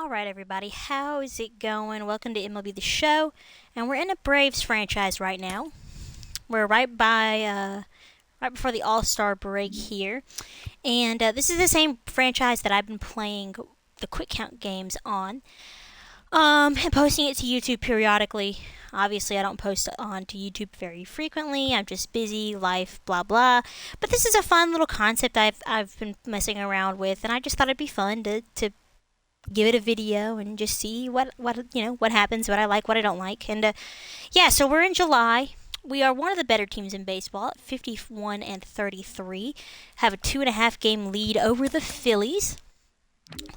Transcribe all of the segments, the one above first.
Alright everybody, how is it going? Welcome to MLB The Show, and we're in a Braves franchise right now. We're right before the All-Star break here, and this is the same franchise that I've been playing the Quick Count games on, and posting it to YouTube periodically. Obviously, I don't post on to YouTube very frequently. I'm just busy, life, blah blah. But this is a fun little concept I've been messing around with, and I just thought it'd be fun to give it a video and just see what happens, what I like, what I don't like. And yeah, so we're in July. We are one of the better teams in baseball at 51-33. Have a 2.5 game lead over the Phillies.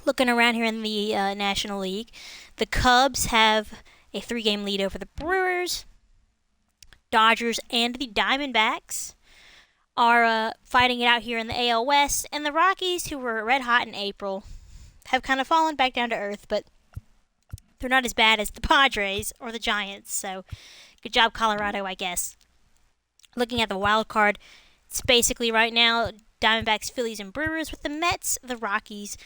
Looking around here in the National League, the Cubs have a 3 game lead over the Brewers. Dodgers and the Diamondbacks are fighting it out here in the AL West, and the Rockies, who were red hot in April, have kind of fallen back down to earth, but they're not as bad as the Padres or the Giants, so good job, Colorado, I guess. Looking at the wild card, it's basically right now Diamondbacks, Phillies, and Brewers, with the Mets, the Rockies,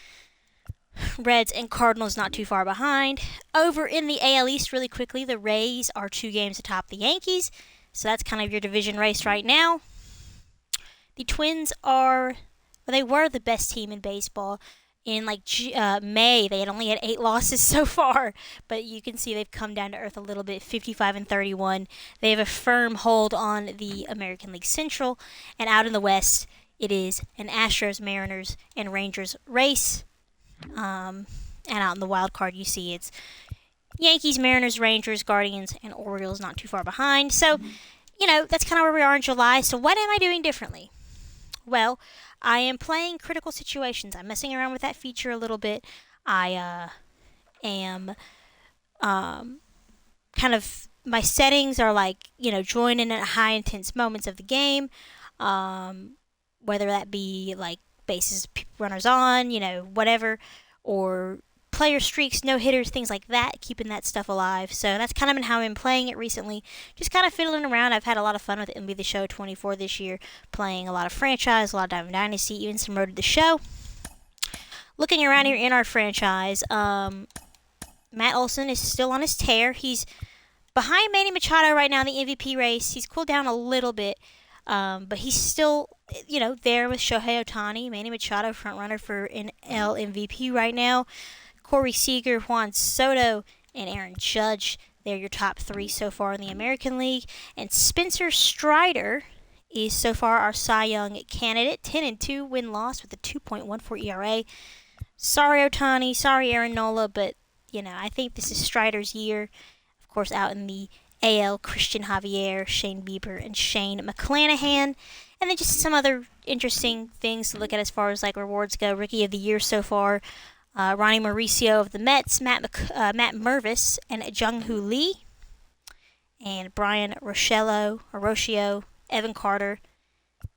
Reds, and Cardinals not too far behind. Over in the AL East, really quickly, the Rays are 2 games atop the Yankees, so that's kind of your division race right now. The Twins they were the best team in baseball. In May, they only had 8 losses so far, but you can see they've come down to earth a little bit, 55-31. They have a firm hold on the American League Central, and out in the West, it is an Astros, Mariners, and Rangers race. And out in the wild card, you see it's Yankees, Mariners, Rangers, Guardians, and Orioles not too far behind. So, that's kind of where we are in July. So what am I doing differently? Well, I am playing critical situations. I'm messing around with that feature a little bit. I am kind of, my settings are join in at high intense moments of the game, whether that be like bases, runners on, whatever, or player streaks, no hitters, things like that, keeping that stuff alive. So that's kind of been how I've been playing it recently. Just kind of fiddling around. I've had a lot of fun with MLB The Show 24 this year, playing a lot of franchise, a lot of Diamond Dynasty, even some Road to the Show. Looking around here in our franchise, Matt Olson is still on his tear. He's behind Manny Machado right now in the MVP race. He's cooled down a little bit, but he's still, there with Shohei Ohtani. Manny Machado, front runner for NL MVP right now. Corey Seager, Juan Soto, and Aaron Judge. They're your top 3 so far in the American League. And Spencer Strider is so far our Cy Young candidate. 10-2 win-loss with a 2.14 ERA. Sorry, Ohtani. Sorry, Aaron Nola. But, I think this is Strider's year. Of course, out in the AL, Christian Javier, Shane Bieber, and Shane McClanahan. And then just some other interesting things to look at as far as rewards go. Rookie of the Year so far. Ronnie Mauricio of the Mets, Matt Mervis, and Jung-Hoo Lee, and Brian Rocio, Evan Carter,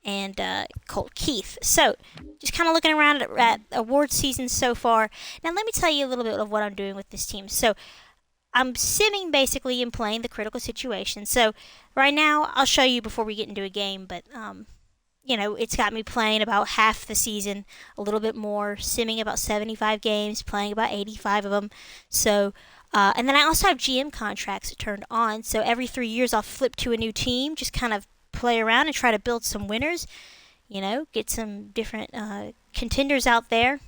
and Colt Keith. So, just kind of looking around at award season so far. Now, let me tell you a little bit of what I'm doing with this team. So, I'm simming basically and playing the critical situation. So, right now, I'll show you before we get into a game, but it's got me playing about half the season, a little bit more, simming about 75 games, playing about 85 of them. So, and then I also have GM contracts turned on. So every 3 years I'll flip to a new team, just kind of play around and try to build some winners, get some different contenders out there.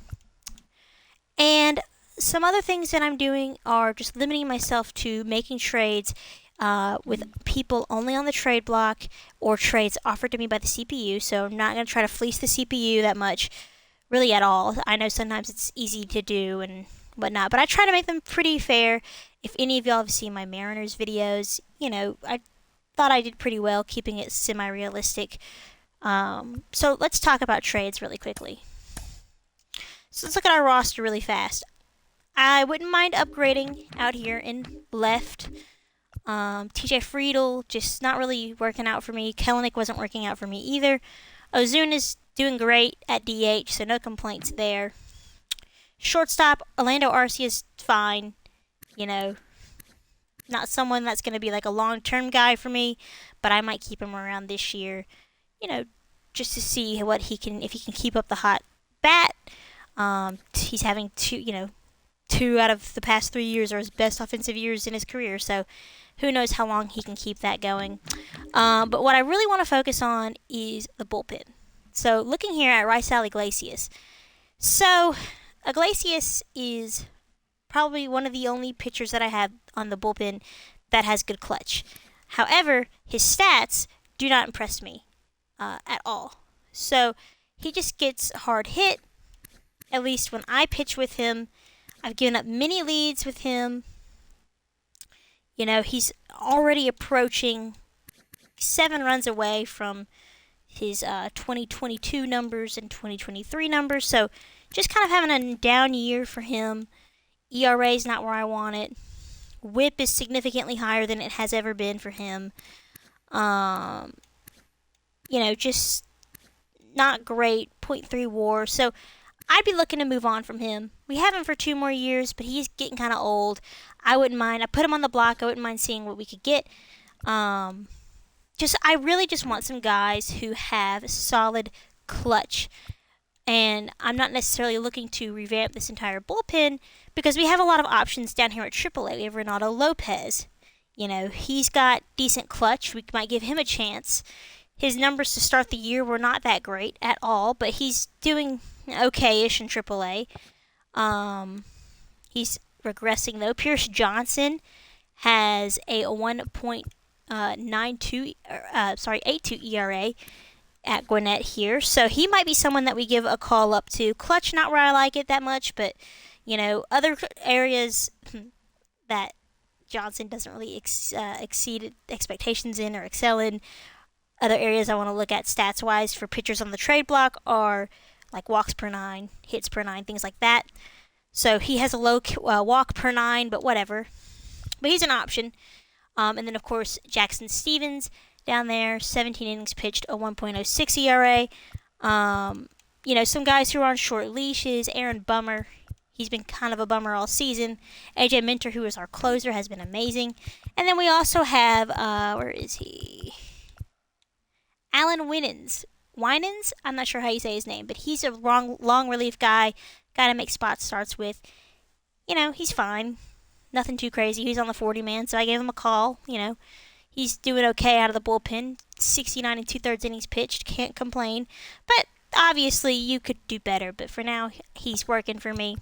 And some other things that I'm doing are just limiting myself to making trades with people only on the trade block or trades offered to me by the CPU. So I'm not going to try to fleece the CPU that much, really at all. I know sometimes it's easy to do and whatnot, but I try to make them pretty fair. If any of y'all have seen my Mariners videos, I thought I did pretty well keeping it semi-realistic. So let's talk about trades really quickly. So let's look at our roster really fast. I wouldn't mind upgrading out here in left. TJ Friedel, just not really working out for me. Kelenic wasn't working out for me either. Ozuna's doing great at DH, so no complaints there. Shortstop, Orlando Arcia's fine. Not someone that's going to be a long-term guy for me, but I might keep him around this year, just to see if he can keep up the hot bat. He's having 2 out of the past 3 years are his best offensive years in his career. So who knows how long he can keep that going. But what I really want to focus on is the bullpen. So looking here at Raisel Iglesias. So Iglesias is probably one of the only pitchers that I have on the bullpen that has good clutch. However, his stats do not impress me at all. So he just gets hard hit. At least when I pitch with him, I've given up many leads with him. He's already approaching 7 runs away from his 2022 numbers and 2023 numbers. So just kind of having a down year for him. ERA is not where I want it. WHIP is significantly higher than it has ever been for him. Just not great. .3 WAR. So I'd be looking to move on from him. We have him for 2 more years, but he's getting kind of old. I wouldn't mind. I put him on the block. I wouldn't mind seeing what we could get. I really just want some guys who have solid clutch. And I'm not necessarily looking to revamp this entire bullpen because we have a lot of options down here at AAA. We have Renato Lopez. He's got decent clutch. We might give him a chance. His numbers to start the year were not that great at all, but he's doing okay-ish in AAA. He's regressing, though. Pierce Johnson has a 1.82 ERA at Gwinnett here. So he might be someone that we give a call up to. Clutch, not where I like it that much, but, other areas that Johnson doesn't really exceed expectations in or excel in. Other areas I want to look at stats-wise for pitchers on the trade block are like walks per 9, hits per 9, things like that. So he has a low walk per 9, but whatever. But he's an option. And then, of course, Jackson Stevens down there, 17 innings pitched, a 1.06 ERA. Some guys who are on short leashes. Aaron Bummer, he's been kind of a bummer all season. AJ Minter, who is our closer, has been amazing. And then we also have, where is he? Alan Winans. I'm not sure how you say his name, but he's a long relief guy. Got to make spot starts with. He's fine. Nothing too crazy. He's on the 40-man, so I gave him a call. He's doing okay out of the bullpen. 69 and 2/3 innings pitched. Can't complain. But obviously, you could do better. But for now, he's working for me.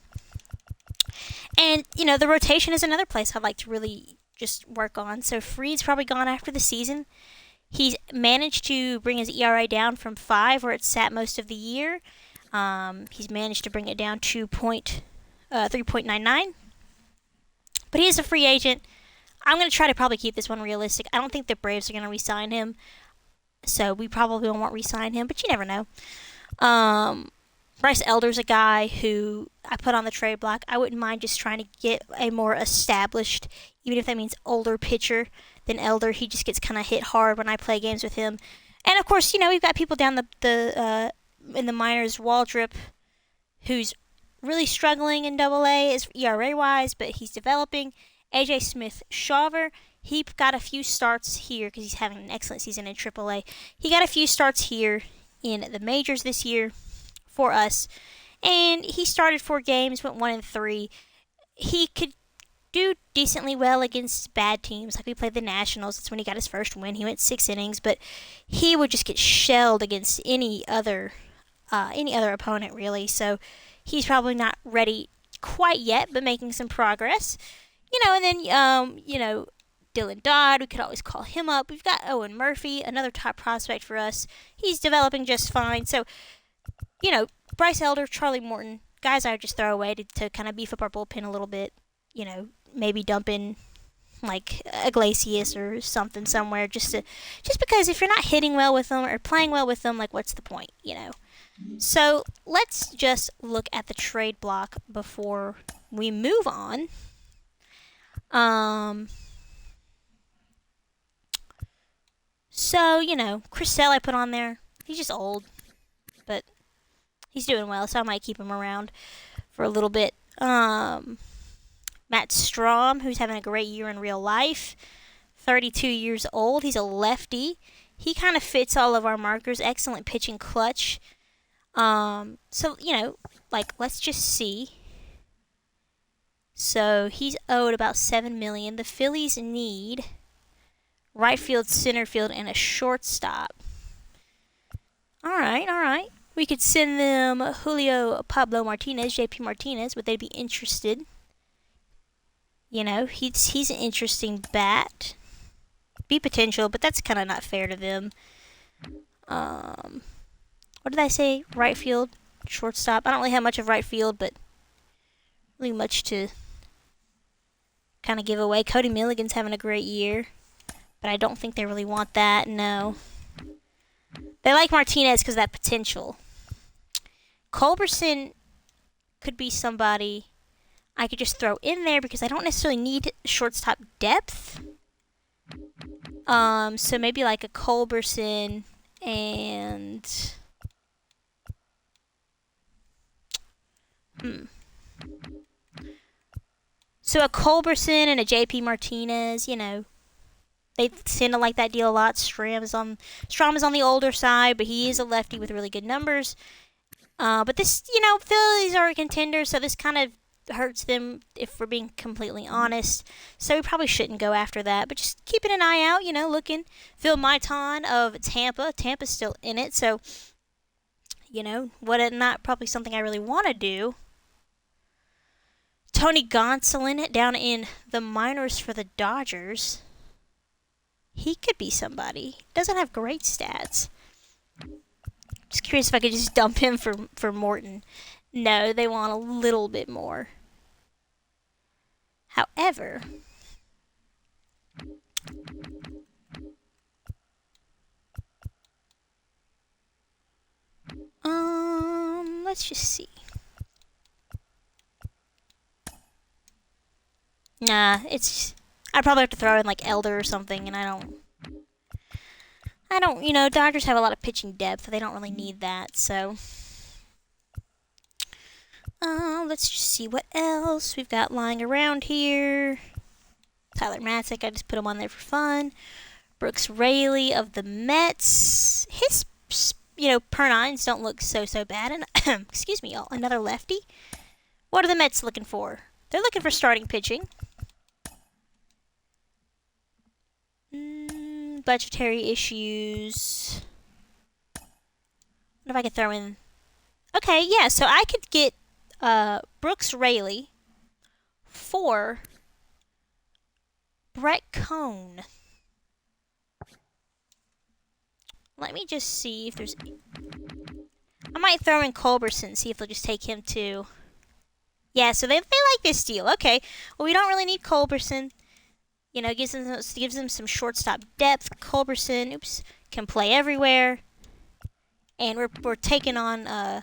And, the rotation is another place I'd like to really just work on. So Freed's probably gone after the season. He's managed to bring his ERA down from 5, where it sat most of the year. He's managed to bring it down to 3.99. But he is a free agent. I'm going to try to probably keep this one realistic. I don't think the Braves are going to re-sign him. So we probably won't re-sign him, but you never know. Bryce Elder's a guy who I put on the trade block. I wouldn't mind just trying to get a more established, even if that means older pitcher than Elder. He just gets kind of hit hard when I play games with him. And, of course, we've got people down in the minors. Waldrop, who's really struggling in AA as ERA-wise, but he's developing. AJ Smith-Shawver, he got a few starts here because he's having an excellent season in AAA. He got a few starts here in the majors this year for us, and he started 4 games, went 1-3. He could do decently well against bad teams. Like we played the Nationals. That's when he got his first win. He went 6 innings, but he would just get shelled against any other opponent, really. So he's probably not ready quite yet, but making some progress. And then, Dylan Dodd, we could always call him up. We've got Owen Murphy, another top prospect for us. He's developing just fine. So, Bryce Elder, Charlie Morton, guys I would just throw away to kind of beef up our bullpen a little bit. Maybe dump in like Iglesias or something somewhere just because if you're not hitting well with them or playing well with them, like what's the point, So let's just look at the trade block before we move on. Chris Sale I put on there. He's just old, but he's doing well, so I might keep him around for a little bit. Matt Strom, who's having a great year in real life, 32 years old. He's a lefty. He kind of fits all of our markers. Excellent pitching clutch. Let's just see So he's owed about $7 million. The Phillies need right field, center field, and a shortstop. All right. We could send them Julio Pablo Martinez, JP Martinez. Would they be interested? You know, he's an interesting bat. Be potential, but that's kind of not fair to them. What did I say? Right field, shortstop. I don't really have much of right field, but really much to kind of give away. Cody Milligan's having a great year, but I don't think they really want that. No. They like Martinez because of that potential. Culberson could be somebody I could just throw in there because I don't necessarily need shortstop depth. So maybe like a Culberson and so a Culberson and a JP Martinez, you know, they tend to like that deal a lot. Strom is on the older side, but he is a lefty with really good numbers. But this, you know, Phillies are a contender, so this kind of hurts them if we're being completely honest. So we probably shouldn't go after that, but just keeping an eye out, you know, looking. Phil Maitan of Tampa. Tampa's still in it, so, you know, not probably something I really want to do. Tony Gonsolin down in the minors for the Dodgers. He could be somebody. Doesn't have great stats. Just curious if I could just dump him for Morton. No, they want a little bit more. However, let's just see. Nah, I'd probably have to throw in like Elder or something, and I don't, you know, Dodgers have a lot of pitching depth. They don't really need that, so. Let's just see what else we've got lying around here. Tyler Matzik, I just put him on there for fun. Brooks Raley of the Mets. His, you know, per nines don't look so bad. And excuse me, y'all, another lefty. What are the Mets looking for? They're looking for starting pitching. Budgetary issues. What if I could throw in? Okay, yeah, so I could get Brooks Raley for Brett Cone. Let me just see if there's. I might throw in Culberson, see if they'll just take him too. Yeah, so they like this deal. Okay, well, we don't really need Culberson. You know, gives them some shortstop depth. Culberson, can play everywhere. And we're taking on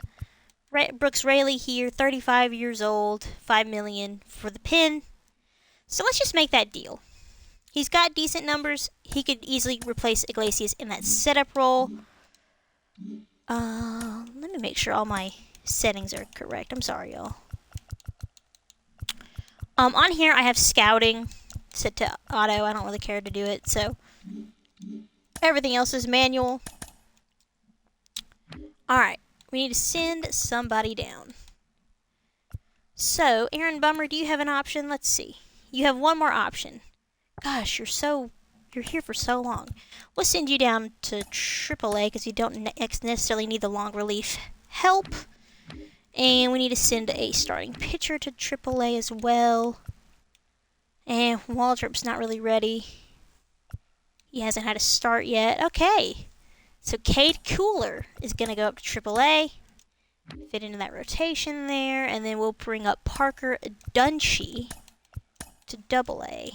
Brooks Raley here, 35 years old, $5 million for the pin. So let's just make that deal. He's got decent numbers. He could easily replace Iglesias in that setup role. Let me make sure all my settings are correct. I'm sorry, y'all. On here I have scouting set to auto. I don't really care to do it, so everything else is manual. Alright, we need to send somebody down. So, Aaron Bummer, do you have an option? Let's see. You have one more option. Gosh, you're here for so long. We'll send you down to AAA because you don't necessarily need the long relief help. And we need to send a starting pitcher to AAA as well. And Waldrop's not really ready. He hasn't had a start yet. Okay. So Cade Cooler is going to go up to AAA. Fit into that rotation there. And then we'll bring up Parker Dunshee to AA.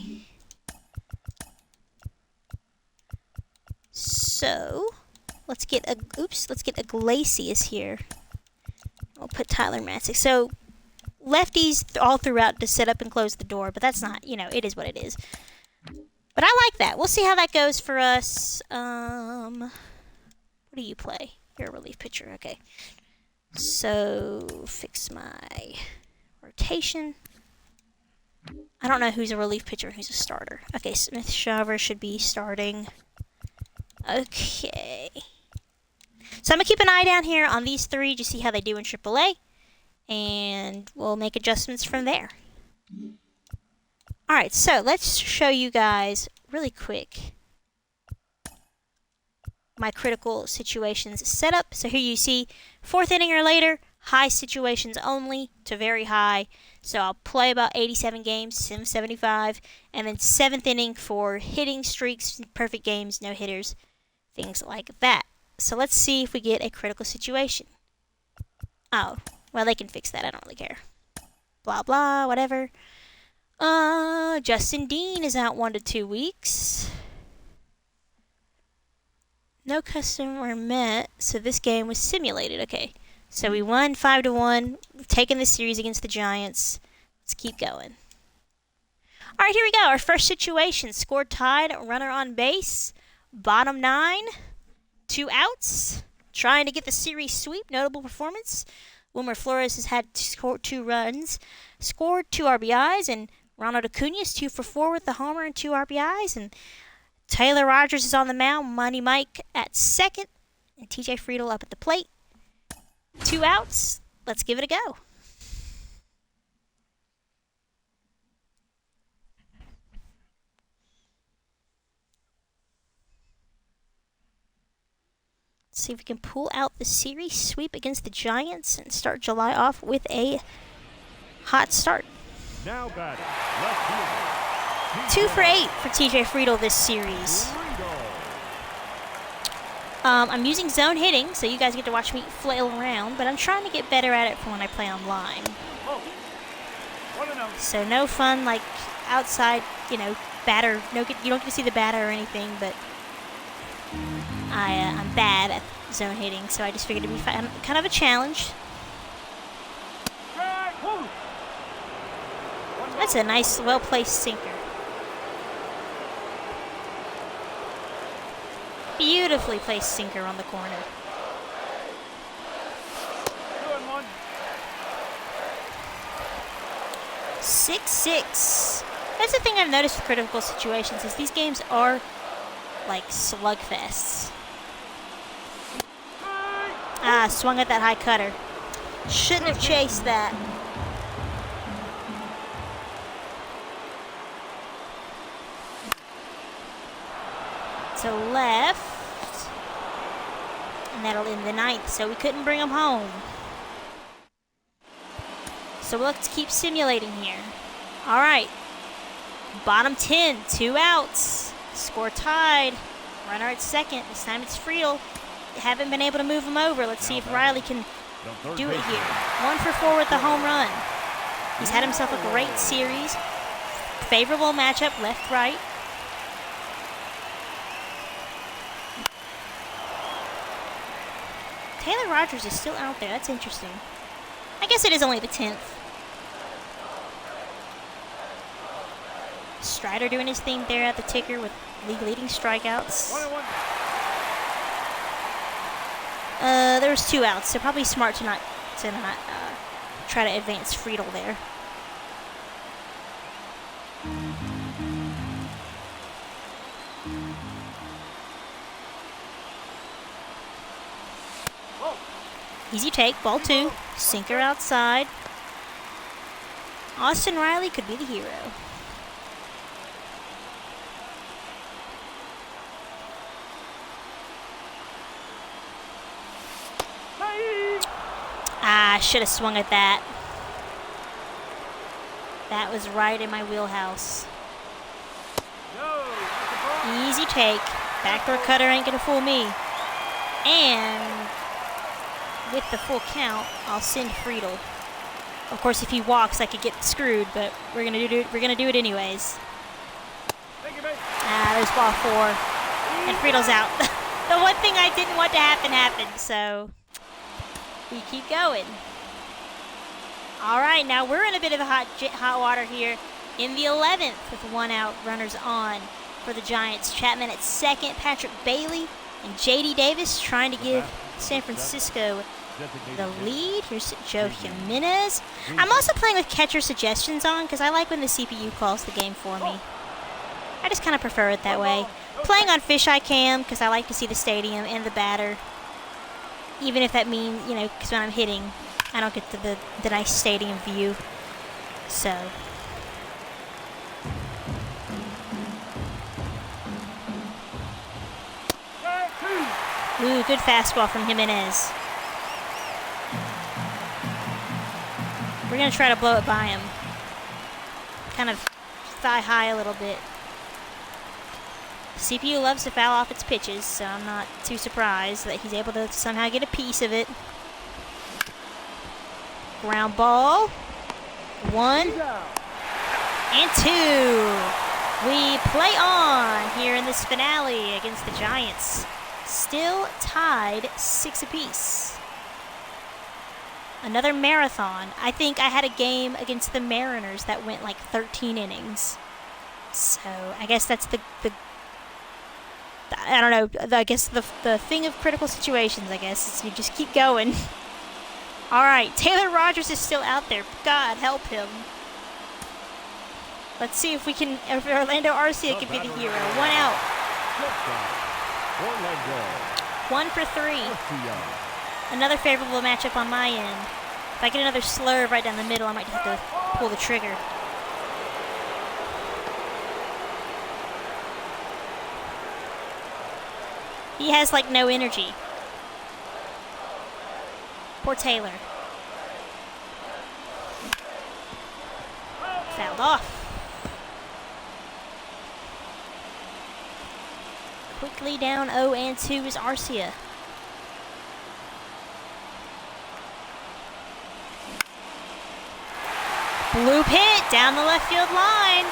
So, let's get Iglesias here. We'll put Tyler Matzik. So, lefties all throughout to set up and close the door, but that's not, you know, it is what it is. But I like that. We'll see how that goes for us. What do you play? You're a relief pitcher, okay. So, fix my rotation. I don't know who's a relief pitcher and who's a starter. Okay, Smith Shaver should be starting. Okay. So I'm going to keep an eye down here on these three, just see how they do in AAA. And we'll make adjustments from there. Alright, so let's show you guys really quick my critical situations setup. So here you see 4th inning or later, high situations only to very high. So I'll play about 87 games, 75, and then 7th inning for hitting streaks, perfect games, no hitters, things like that. So let's see if we get a critical situation. Oh, well, they can fix that. I don't really care. Blah, blah, whatever. Justin Dean is out 1 to 2 weeks. No customer met, so this game was simulated. Okay, so we won 5 to 1. We've taken the series against the Giants. Let's keep going. All right, here we go. Our first situation: score tied, runner on base, bottom 9, 2 outs. Trying to get the series sweep. Notable performance: Wilmer Flores has had 2 runs, scored 2 RBIs, and Ronald Acuña's 2 for 4 with the homer and 2 RBIs, and Taylor Rogers is on the mound, Money Mike at second, and TJ Friedl up at the plate. 2 outs. Let's give it a go. Let's see if we can pull out the series sweep against the Giants and start July off with a hot start. Now batting, left fielder. 2 for 8 for TJ Friedl this series. I'm using zone hitting, so you guys get to watch me flail around, but I'm trying to get better at it for when I play online. So no fun, like, outside, batter. You don't get to see the batter or anything, but I'm bad at zone hitting, so I just figured it'd be kind of a challenge. That's a nice, well-placed sinker. Beautifully placed sinker on the corner. 6-6. That's the thing I've noticed with critical situations is these games are like slugfests. Swung at that high cutter. Shouldn't have chased that. To left, and that'll end the 9th, so we couldn't bring him home. So let's keep simulating here. All right, bottom 10, 2 outs, score tied, runner at second. This time it's Friedl. Haven't been able to move him over. Let's see if Riley can do it here. 1 for 4 with the home run. He's had himself a great series. Favorable matchup, left-right. Taylor Rogers is still out there. That's interesting. I guess it is only the 10th. Strider doing his thing there at the ticker with league-leading strikeouts. There was 2 outs, so probably smart to not try to advance Friedl there. Easy take, ball 2, sinker outside. Austin Riley could be the hero. Should have swung at that. That was right in my wheelhouse. Easy take. Backdoor cutter ain't gonna fool me. And with the full count, I'll send Friedl. Of course, if he walks, I could get screwed, but we're gonna do it anyways. There's ball 4, and Friedel's out. The one thing I didn't want to happen happened, so we keep going. All right, now we're in a bit of a hot water here in the 11th with 1 out, runners on for the Giants. Chapman at second, Patrick Bailey and J.D. Davis trying to give San Francisco the lead. Here's Joe Jimenez. I'm also playing with catcher suggestions on because I like when the CPU calls the game for me. I just kind of prefer it that way. Playing on fisheye cam because I like to see the stadium and the batter. Even if that means, because when I'm hitting, I don't get the nice stadium view. So, Ooh, good fastball from Jimenez. We're going to try to blow it by him. Kind of thigh high a little bit. CPU loves to foul off its pitches, so I'm not too surprised that he's able to somehow get a piece of it. Ground ball. 1 and 2. We play on here in this finale against the Giants. Still tied 6 apiece. Another marathon. I think I had a game against the Mariners that went like 13 innings. So I guess that's the I don't know, I guess the thing of critical situations, I guess, is you just keep going. Alright, Taylor Rogers is still out there. God help him. Let's see if Orlando Arcia can be the hero. 1 out. 1 for 3. Another favorable matchup on my end. If I get another slurve right down the middle, I might have to pull the trigger. He has like no energy. Poor Taylor. Fouled off. Quickly down 0 and 2 is Arcia. Bloop hit down the left field line.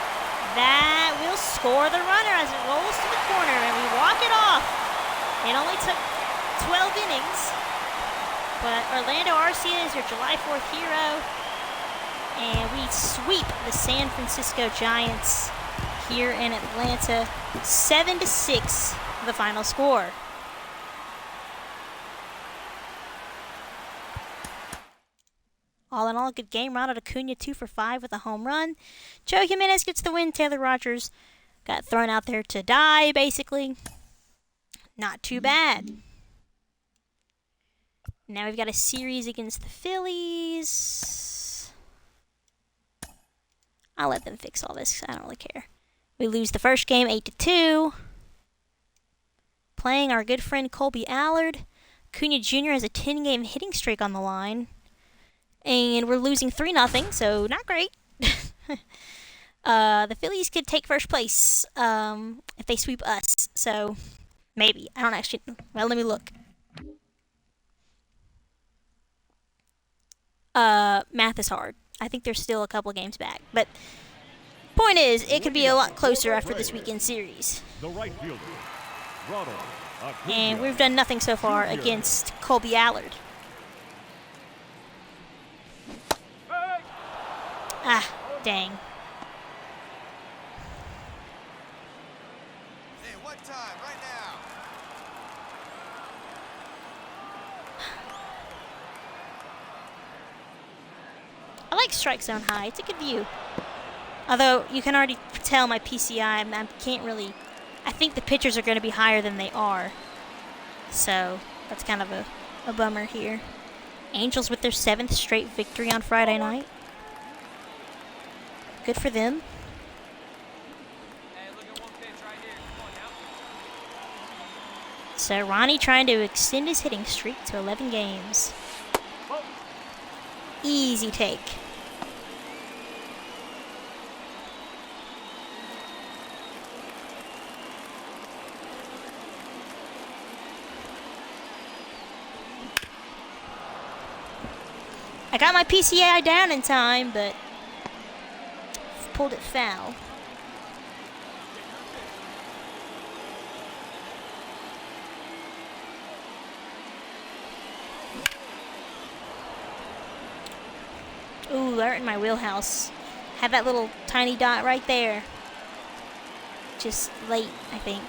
That will score the runner as it rolls to the corner, and we walk it off. It only took 12 innings, but Orlando Arcia is your July 4th hero, and we sweep the San Francisco Giants here in Atlanta. 7-6, the final score. All in all, a good game. Ronald Acuna 2 for 5 with a home run. Joe Jimenez gets the win. Taylor Rogers got thrown out there to die, basically. Not too bad. Now we've got a series against the Phillies. I'll let them fix all this. I don't really care. We lose the first game 8-2. Playing our good friend Colby Allard. Acuna Jr. has a 10-game hitting streak on the line. And we're losing 3-0, so not great. The Phillies could take first place if they sweep us. So maybe. I don't actually. Well, let me look. Math is hard. I think there's still a couple games back. But point is, it could be a lot closer after this weekend series. And we've done nothing so far against Colby Allard. Ah, dang. Hey, what time? Right now. I like strike zone high. It's a good view. Although you can already tell my PCI, I can't really. I think the pitchers are going to be higher than they are. So that's kind of a bummer here. Angels with their 7th straight victory on Friday night. Good for them. So Ronnie trying to extend his hitting streak to 11 games. Easy take. I got my PCI down in time, but pulled it foul. Ooh, right in my wheelhouse. Had that little tiny dot right there. Just late, I think.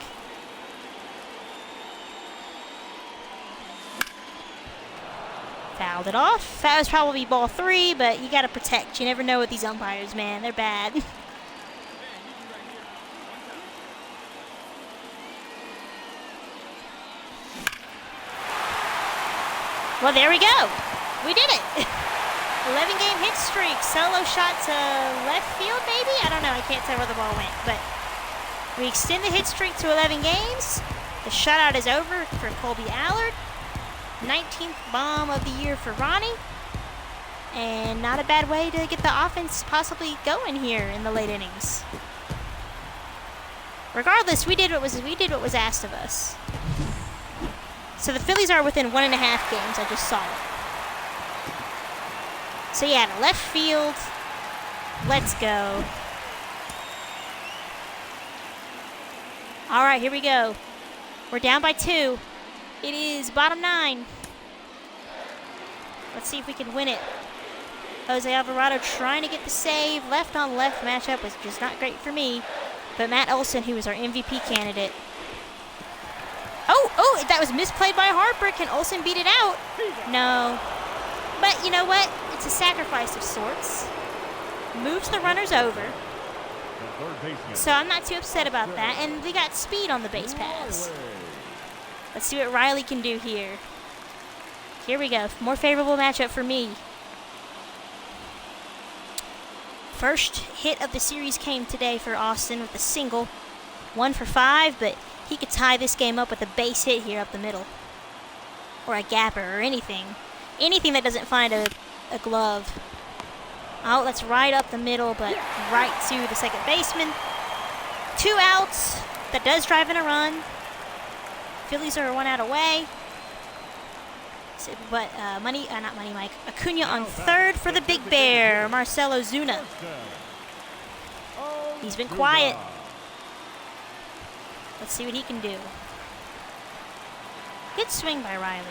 Fouled it off. That was probably ball 3, but you gotta protect. You never know with these umpires, man. They're bad. Well, there we go. We did it. 11-game hit streak. Solo shot to left field, maybe? I don't know. I can't tell where the ball went. But we extend the hit streak to 11 games. The shutout is over for Colby Allard. 19th bomb of the year for Ronnie. And not a bad way to get the offense possibly going here in the late innings. Regardless, we did what was asked of us. So the Phillies are within 1.5 games. I just saw it. So yeah, to left field. Let's go. All right, here we go. We're down by 2. It is bottom 9. Let's see if we can win it. Jose Alvarado trying to get the save. Left on left matchup was just not great for me. But Matt Olson, who was our MVP candidate. Oh, that was misplayed by Harper. Can Olson beat it out? No. But you know what? It's a sacrifice of sorts. Moves the runners over. So I'm not too upset about that. And we got speed on the base paths. Let's see what Riley can do here. Here we go. More favorable matchup for me. First hit of the series came today for Austin with a single. 1 for 5, but he could tie this game up with a base hit here up the middle. Or a gapper or anything. Anything that doesn't find a glove. Oh, that's right up the middle, but right to the second baseman. 2 outs. That does drive in a run. Phillies are 1 out away. So, but not Money Mike. Acuna on third for the Big Bear, Marcelo Zuna. He's been quiet. Let's see what he can do. Good swing by Riley.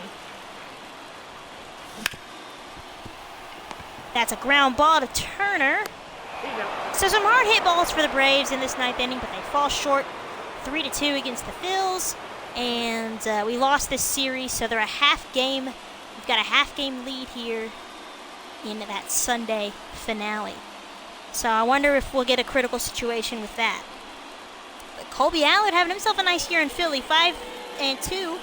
That's a ground ball to Turner. So some hard hit balls for the Braves in this 9th inning, but they fall short 3-2 against the Phils. And we lost this series, so they're a half game. We've got a half game lead here in that Sunday finale. So I wonder if we'll get a critical situation with that. But Colby Allard having himself a nice year in Philly, 5-2.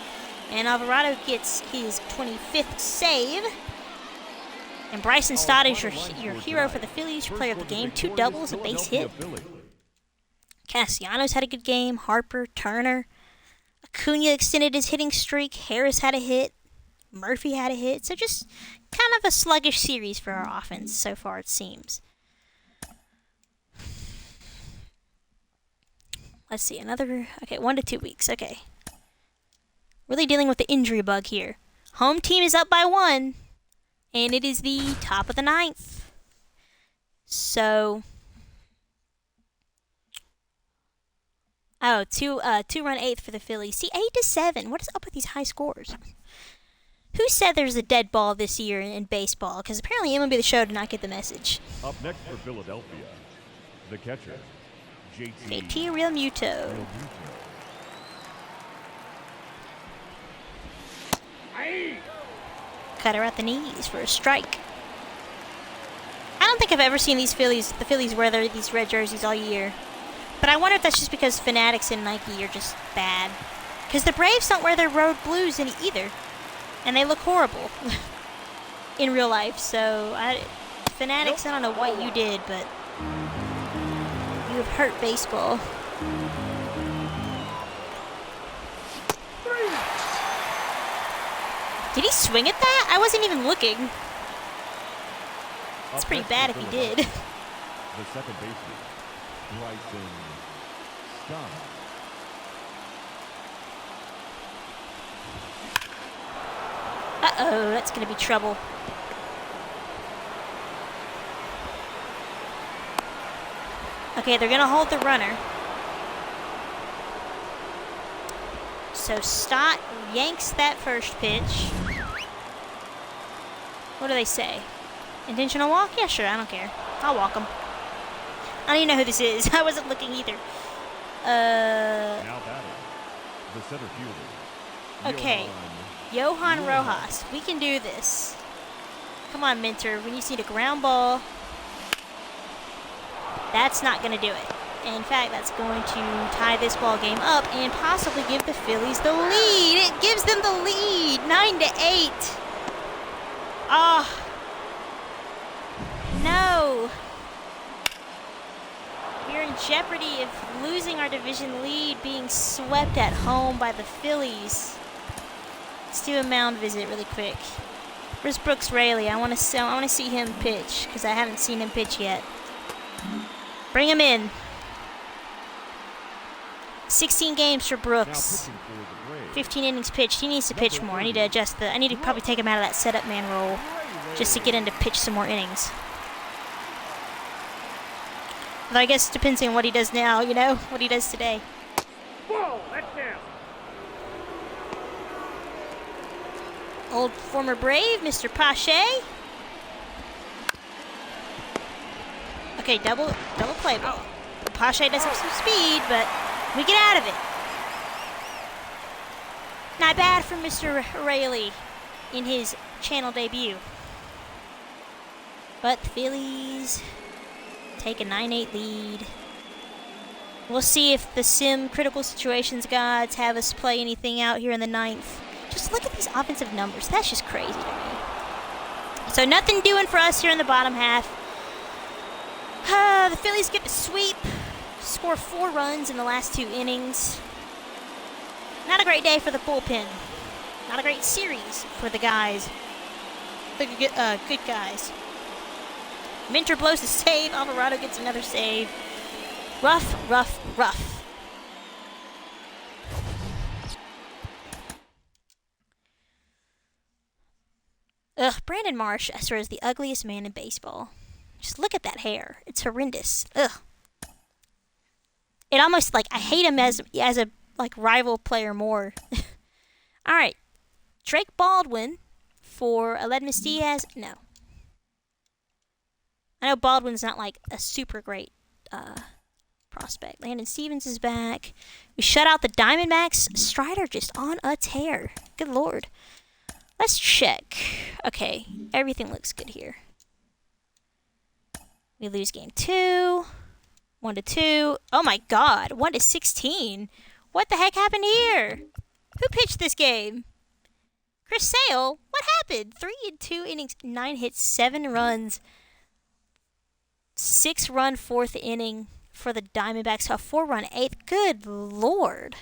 And Alvarado gets his 25th save. And Bryson Stott is your hero for the Phillies, your player of the game. 2 doubles, a base hit. Castellanos had a good game. Harper, Turner. Acuna extended his hitting streak. Harris had a hit. Murphy had a hit. So just kind of a sluggish series for our offense so far, it seems. Let's see, okay, 1 to 2 weeks, okay. Really dealing with the injury bug here. Home team is up by 1, and it is the top of the 9th. So, two-run 8th for the Phillies. See, 8-7. What is up with these high scores? Who said there's a dead ball this year in baseball? Because apparently MLB The Show did not get the message. Up next for Philadelphia, the catcher, JT Realmuto. Cutter at the knees for a strike. I don't think I've ever seen the Phillies wear these red jerseys all year. But I wonder if that's just because Fanatics and Nike are just bad. Because the Braves don't wear their road blues in either. And they look horrible in real life. So, Fanatics, I don't know what you did, but you have hurt baseball. Did he swing at that? I wasn't even looking. It's pretty bad if he did. The second baseman, Bryson Stott. Uh-oh, that's going to be trouble. Okay, they're going to hold the runner. So Stott yanks that first pitch. What do they say? Intentional walk? Yeah, sure, I don't care. I'll walk him. I don't even know who this is. I wasn't looking either. Now batting, the center fielder. Okay. Johan Rojas. We can do this. Come on, Minter. We just need a ground ball. That's not going to do it. In fact, that's going to tie this ball game up and possibly give the Phillies the lead. It gives them the lead, 9-8. Ah, no. We're in jeopardy of losing our division lead, being swept at home by the Phillies. Let's do a mound visit really quick. Where's Brooks Raley? I want to see him pitch because I haven't seen him pitch yet. Bring him in. 16 games for Brooks. 15 innings pitched. He needs to pitch more. I need to adjust I need to probably take him out of that setup man role just to get him to pitch some more innings. Although I guess it depends on what he does now, you know, what he does today. Whoa, that's down. Old former Brave, Mr. Pache. Okay, double play ball. Pache does have some speed, but we get out of it. Not bad for Mr. Raley in his channel debut. But the Phillies take a 9-8 lead. We'll see if the Sim Critical Situations gods have us play anything out here in the 9th. Just look at these offensive numbers. That's just crazy to me. So nothing doing for us here in the bottom half. The Phillies get to sweep, score 4 runs in the last 2 innings. Not a great day for the bullpen. Not a great series for the guys. The good guys. Minter blows a save. Alvarado gets another save. Rough, rough, rough. Ugh, Brandon Marsh, I swear, is the ugliest man in baseball. Just look at that hair. It's horrendous. Ugh. It almost, like, I hate him as a, like, rival player more. All right. Drake Baldwin for Aledmus Diaz. No. I know Baldwin's not, like, a super great prospect. Landon Stevens is back. We shut out the Diamondbacks. Strider just on a tear. Good Lord. Let's check. Okay. Everything looks good here. We lose game 2. 1-2. Oh, my God. 1-16. What the heck happened here? Who pitched this game? Chris Sale? What happened? 3 and 2 innings, 9 hits, 7 runs. 6-run 4th inning for the Diamondbacks. A 4-run 8th. Good Lord.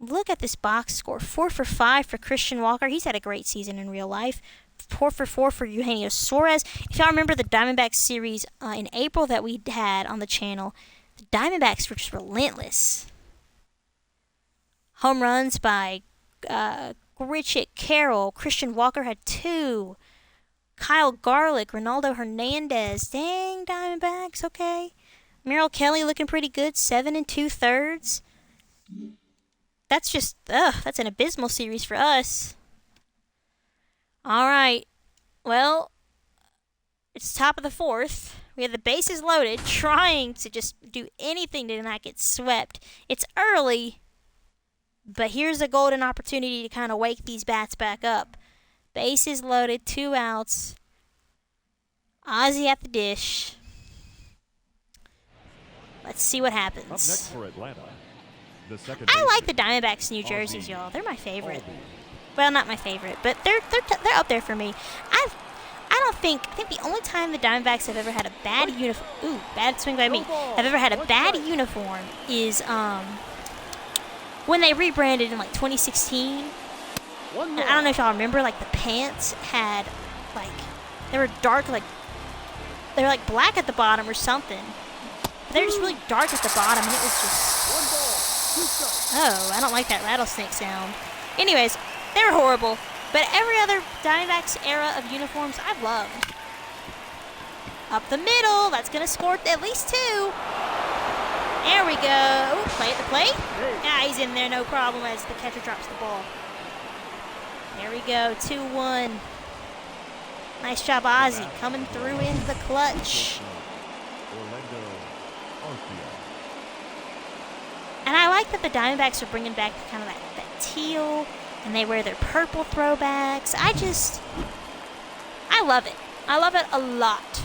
Look at this box score. 4 for 5 for Christian Walker. He's had a great season in real life. 4 for 4 for Eugenio Suarez. If y'all remember the Diamondbacks series in April that we had on the channel, the Diamondbacks were just relentless. Home runs by Grichuk, Carroll. Christian Walker had 2. Kyle Garlick, Ronaldo Hernandez. Dang, Diamondbacks, okay. Merrill Kelly looking pretty good, 7 2/3. That's just, that's an abysmal series for us. All right. Well, it's top of the 4th. We have the bases loaded, trying to just do anything to not get swept. It's early, but here's a golden opportunity to kind of wake these bats back up. Bases loaded, 2 outs. Ozzy at the dish. Let's see what happens. Up next for Atlanta, the second I like the baseman, Diamondbacks New Jerseys, Ozzy. y'all. They're my favorite. Ozzy. Well, not my favorite, but they're up there for me. I think the only time the Diamondbacks have ever had a bad uniform. Ooh, bad swing by me. Have ever had a bad uniform is when they rebranded in like 2016. And I don't know if y'all remember, like the pants had like they were dark, like they were like black at the bottom or something. But they were just really dark at the bottom, and it was just. Oh, I don't like that rattlesnake sound. Anyways, they were horrible. But every other Diamondbacks era of uniforms I've loved. Up the middle. That's going to score at least 2. There we go. Play at the plate. Yeah, he's in there, no problem, as the catcher drops the ball. There we go. 2-1. Nice job, Ozzy. Coming through in the clutch. And I like that the Diamondbacks are bringing back kind of that teal, and they wear their purple throwbacks. I love it. I love it a lot.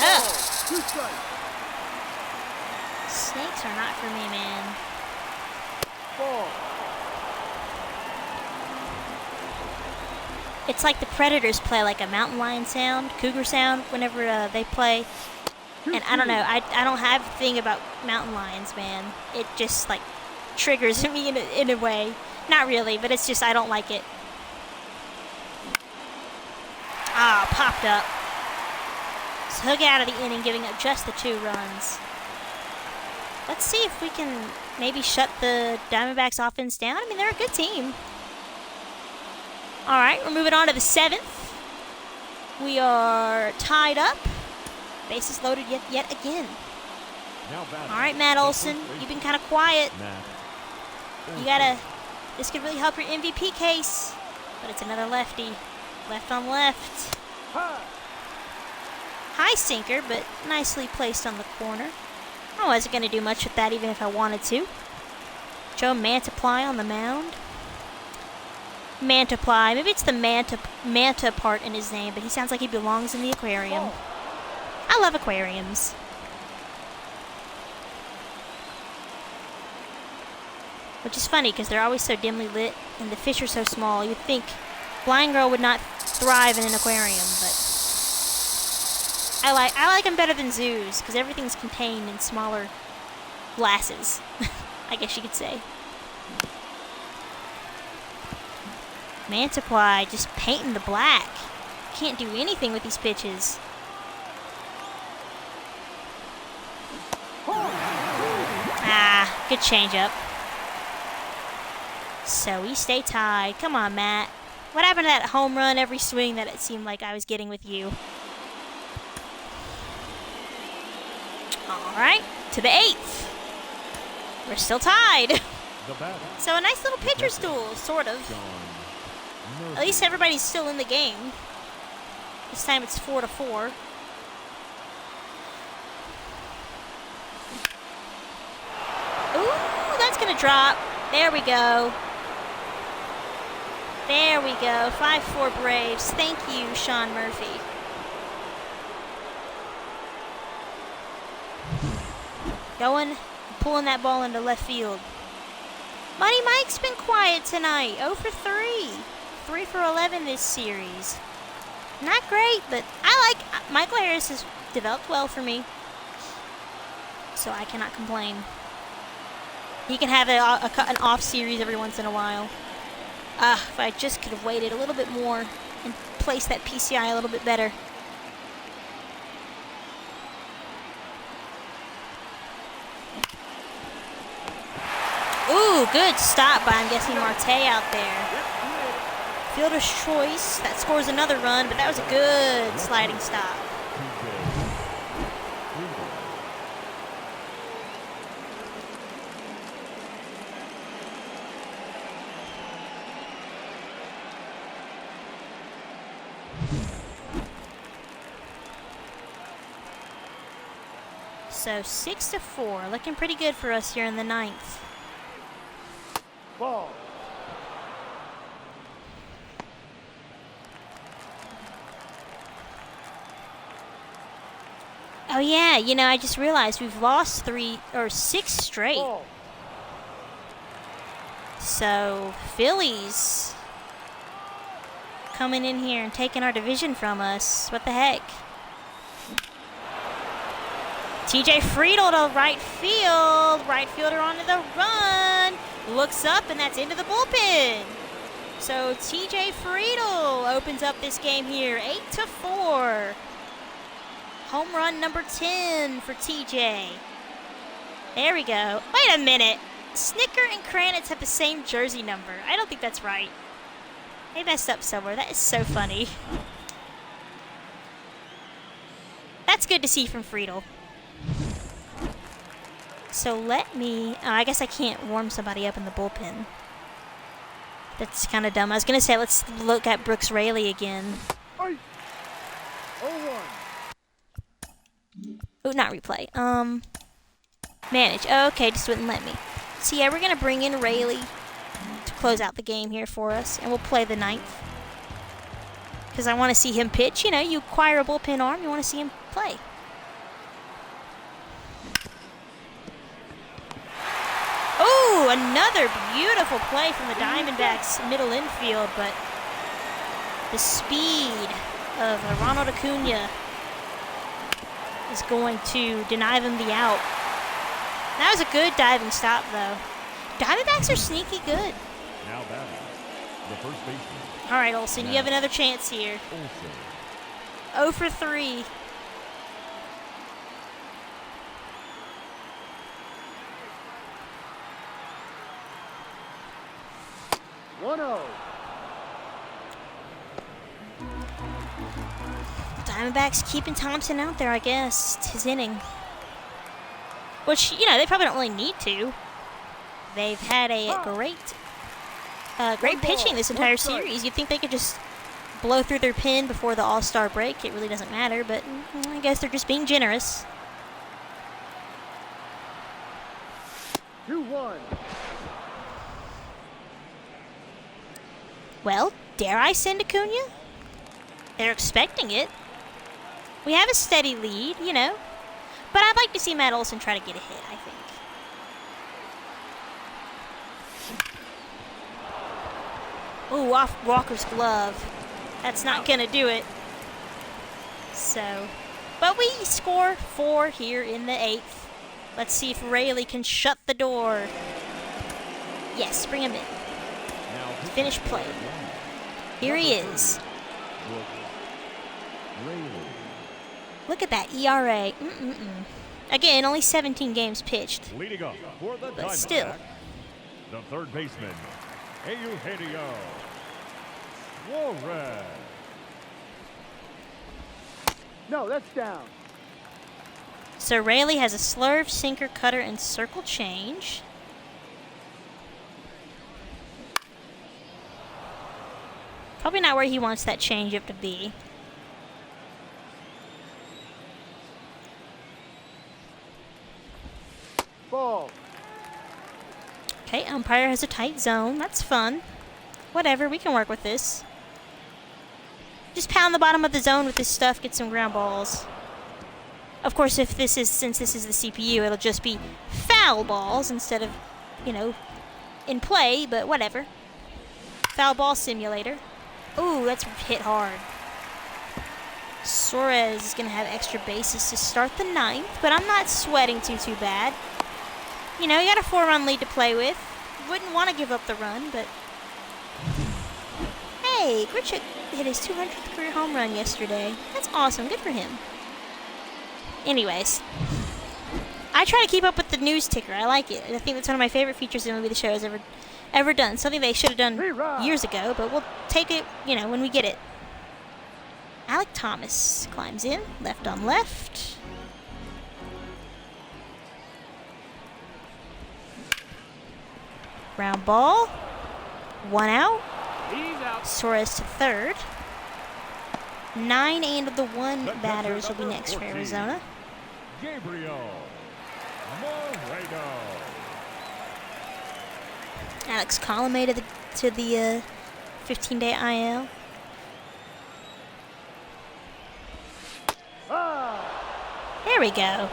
Ugh. Two strikes. Snakes are not for me, man. Ball. It's like the Predators play like a mountain lion sound, cougar sound, whenever they play. And I don't know, I don't have a thing about mountain lions, man. It just like triggers me in a way. Not really, but it's just I don't like it. Ah, popped up. So he'll get out of the inning, giving up just the 2 runs. Let's see if we can maybe shut the Diamondbacks offense down. I mean, they're a good team. All right, we're moving on to the 7th. We are tied up. Bases loaded yet again. All right, Matt Olson, you've been kind of quiet. You gotta. This could really help your MVP case. But it's another lefty. Left on left. High sinker, but nicely placed on the corner. I wasn't gonna do much with that, even if I wanted to. Joe Mantiply on the mound. Mantiply. Maybe it's the manta part in his name, but he sounds like he belongs in the aquarium. I love aquariums. Which is funny because they're always so dimly lit and the fish are so small. You'd think blind girl would not thrive in an aquarium, but I like them better than zoos because everything's contained in smaller glasses. I guess you could say. Mantiply just painting the black. Can't do anything with these pitches. Ah, good changeup. So we stay tied. Come on, Matt. What happened to that home run every swing that it seemed like I was getting with you? All right, to the 8th. We're still tied. So a nice little pitcher's duel, sort of. At least everybody's still in the game. This time it's 4-4. Ooh, that's gonna drop. There we go. There we go. 5-4 Braves. Thank you, Sean Murphy. Going, pulling that ball into left field. Money Mike's been quiet tonight. 0 for 3. 3 for 11 this series. Not great, but I like Michael Harris has developed well for me. So I cannot complain. He can have an off series every once in a while. If I just could have waited a little bit more and placed that PCI a little bit better. Ooh, good stop by, I'm guessing, Marte out there. Fielder's choice. That scores another run, but that was a good sliding stop. So 6-4, looking pretty good for us here in the 9th. Ball. Oh yeah, you know, I just realized we've lost 3 or 6 straight. Ball. So Phillies coming in here and taking our division from us. What the heck? TJ Friedel to right field. Right fielder onto the run. Looks up, and that's into the bullpen. So TJ Friedel opens up this game here, 8-4. Home run number 10 for TJ. There we go. Wait a minute. Snicker and Kranitz have the same jersey number. I don't think that's right. They messed up somewhere. That is so funny. That's good to see from Friedel. So let me... I guess I can't warm somebody up in the bullpen. That's kind of dumb. I was going to say, let's look at Brooks Raley again. 0-1. Oh, not replay. Manage. Okay, just wouldn't let me. So yeah, we're going to bring in Raley to close out the game here for us. And we'll play the 9th. Because I want to see him pitch. You know, you acquire a bullpen arm, you want to see him play. Ooh, another beautiful play from the Diamondbacks middle infield, but the speed of Ronald Acuna is going to deny them the out. That was a good diving stop, though. Diamondbacks are sneaky good. Now batting, the first baseman. All right, Olsen, you have another chance here. Olsen. 0 for 3. One zero. Diamondbacks keeping Thompson out there, I guess. It's his inning. Which, you know, they probably don't really need to. They've had a great pitching this entire series. You'd think they could just blow through their pin before the All-Star break. It really doesn't matter, but I guess they're just being generous. 2-1. Well, dare I send Acuna? They're expecting it. We have a steady lead, you know. But I'd like to see Matt Olson try to get a hit, I think. Ooh, off Walker's glove. That's not going to do it. So, but we score 4 here in the 8th. Let's see if Rayleigh can shut the door. Yes, bring him in. Finish play. Here he is. Look at that ERA. Again, only 17 games pitched. Leading up for the But still. Diamondbacks, the third baseman, Eugenio Suarez. No, that's down. So Rayleigh has a slurve, sinker, cutter, and circle change. Probably not where he wants that changeup to be. Ball. Okay, umpire has a tight zone. That's fun. Whatever, we can work with this. Just pound the bottom of the zone with this stuff, get some ground balls. Of course, since this is the CPU, it'll just be foul balls instead of, you know, in play, but whatever. Foul ball simulator. Ooh, that's hit hard. Suarez is going to have extra bases to start the 9th, but I'm not sweating too bad. You know, you got a 4-run lead to play with. Wouldn't want to give up the run, but... Hey, Grichuk hit his 200th career home run yesterday. That's awesome. Good for him. Anyways, I try to keep up with the news ticker. I like it. I think that's one of my favorite features in MLB The Show has ever done. Something they should have done years ago, but we'll take it, you know, when we get it. Alec Thomas climbs in, left on left. Ground ball. 1 out. He's out. Suarez to third. 9 and the 1 batters will be next for Arizona. Gabriel Moreno. Alex Colomé to the 15-day IL. There we go.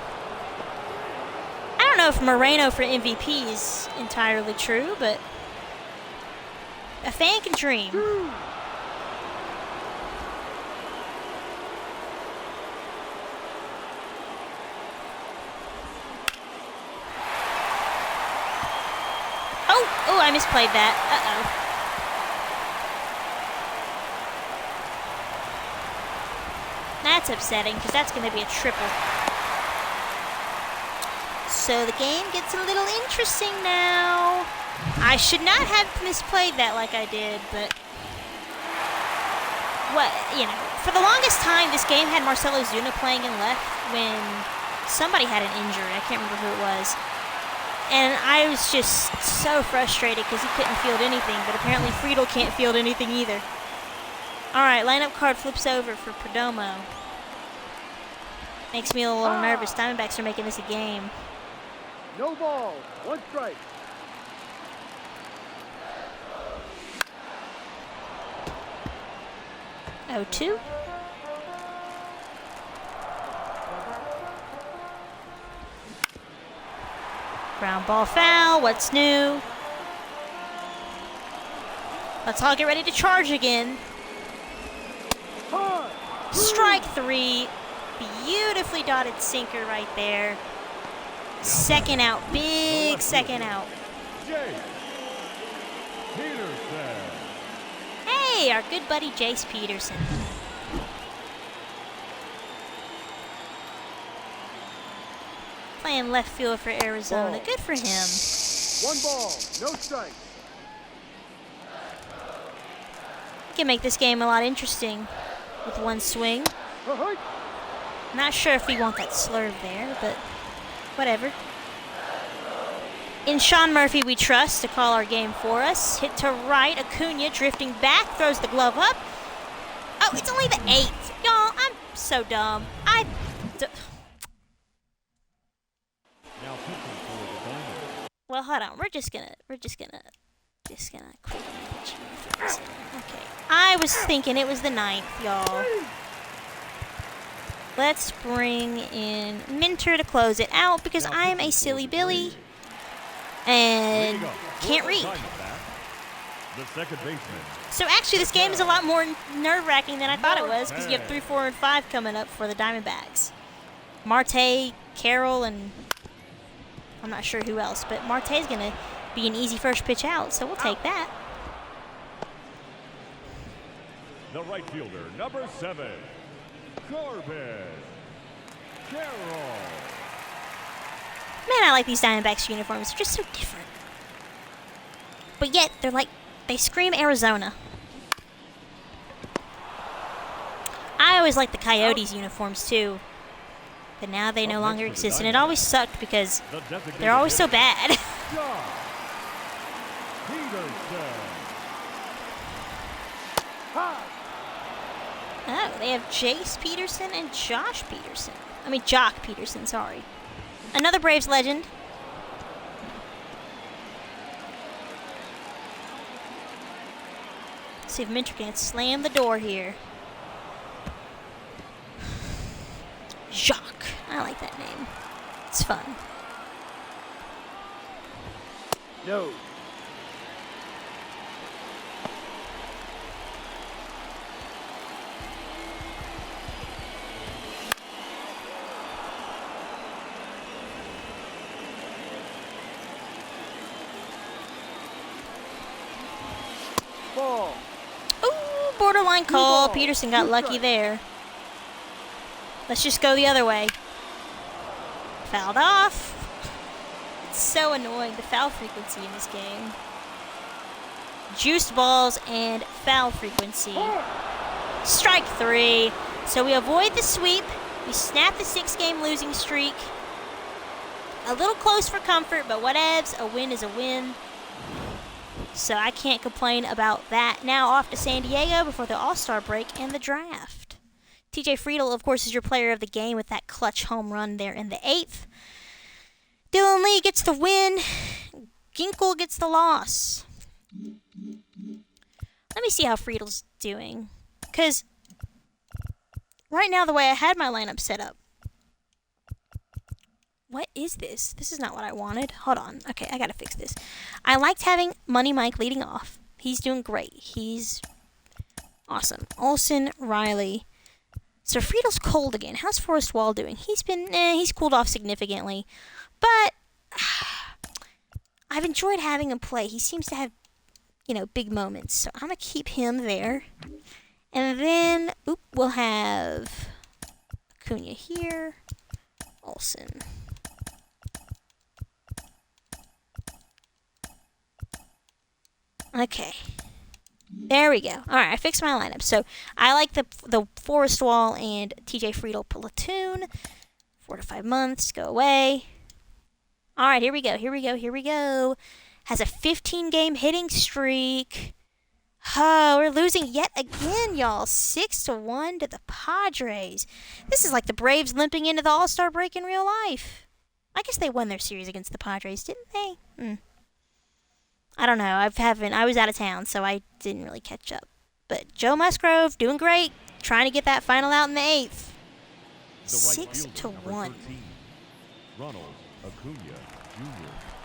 I don't know if Moreno for MVP is entirely true, but a fan can dream. Oh, I misplayed that. Uh-oh. That's upsetting, because that's going to be a triple. So the game gets a little interesting now. I should not have misplayed that like I did, but... What, you know, for the longest time, this game had Marcelo Zuna playing in left when somebody had an injury. I can't remember who it was. And I was just so frustrated because he couldn't field anything, but apparently Friedel can't field anything either. Alright, lineup card flips over for Perdomo. Makes me a little nervous. Diamondbacks are making this a game. No ball. 1 strike. Oh, 2. Ground ball foul. What's new? Let's all get ready to charge again. Hard. Strike 3. Beautifully dotted sinker right there. Second out. Big second out. Jake Peterson. Hey, our good buddy Jace Peterson. Playing left field for Arizona. Ball. Good for him. 1 ball, no strike. Can make this game a lot interesting with one swing. Ahoy. Not sure if we want that slurve there, but whatever. In Sean Murphy we trust to call our game for us. Hit to right, Acuna drifting back, throws the glove up. Oh, it's only the 8th. Y'all, I'm so dumb. Now pitching for the Diamondbacks. Well, hold on. We're just gonna quickly pitch. Okay. I was thinking it was the 9th, y'all. Let's bring in Minter to close it out because I'm a silly Billy and Leading up for can't the read. Diamondbacks, the second baseman. So actually, this game is a lot more nerve-wracking than I thought it was because you have 3, 4, and 5 coming up for the Diamondbacks. Marte, Carroll, and I'm not sure who else, but Marte's going to be an easy first pitch out, so we'll take that. The right fielder, number 7, Corbin Carroll. Man, I like these Diamondbacks uniforms. They're just so different. But yet, they're like, they scream Arizona. I always liked the Coyotes uniforms too. But now they no longer exist, and it always sucked because The designated they're always so hitter, bad. Josh Peterson. Hard. Oh, they have Jace Peterson and Josh Peterson. I mean, Jock Peterson, sorry. Another Braves legend. Let's see if Minter can slam the door here. Jock. I like that name. It's fun. No. Ball. Ooh, borderline call. ball, Peterson got 2 lucky strikes. there. Let's just go the other way. Fouled off. It's so annoying, the foul frequency in this game. Juiced balls and foul frequency. Strike 3. So we avoid the sweep. We snap the 6-game losing streak. A little close for comfort, but whatevs. A win is a win. So I can't complain about that. Now off to San Diego before the All-Star break and the draft. TJ Friedl, of course, is your player of the game with that clutch home run there in the 8th. Dylan Lee gets the win. Ginkel gets the loss. Let me see how Friedl's doing. Because right now, the way I had my lineup set up. What is this? This is not what I wanted. Hold on. Okay, I gotta fix this. I liked having Money Mike leading off. He's doing great. He's awesome. Olsen, Riley. So Friedel's cold again. How's Forrest Wall doing? He's cooled off significantly. But I've enjoyed having him play. He seems to have, big moments. So I'm going to keep him there. And then, we'll have Acuna here. Olsen. Okay. There we go. All right, I fixed my lineup. So I like the Forrest Wall and TJ Friedl platoon. 4 to 5 months. Go away. All right, here we go. Has a 15-game hitting streak. Oh, we're losing yet again, y'all. 6-1 to the Padres. This is like the Braves limping into the All-Star break in real life. I guess they won their series against the Padres, didn't they? I don't know. I was out of town, so I didn't really catch up. But Joe Musgrove doing great, trying to get that final out in the 8th. The right fielder, number 6-1. 13, Ronald Acuna Jr.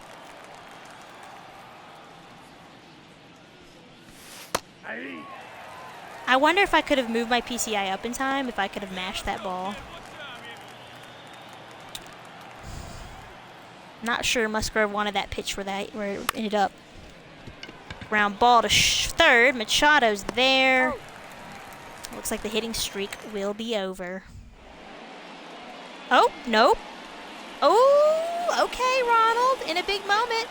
I wonder if I could have moved my PCI up in time, if I could have mashed that ball. Not sure Musgrove wanted that pitch where it ended up. Ground ball to third. Machado's there. Looks like the hitting streak will be over. Oh, nope. Oh, okay, Ronald, in a big moment.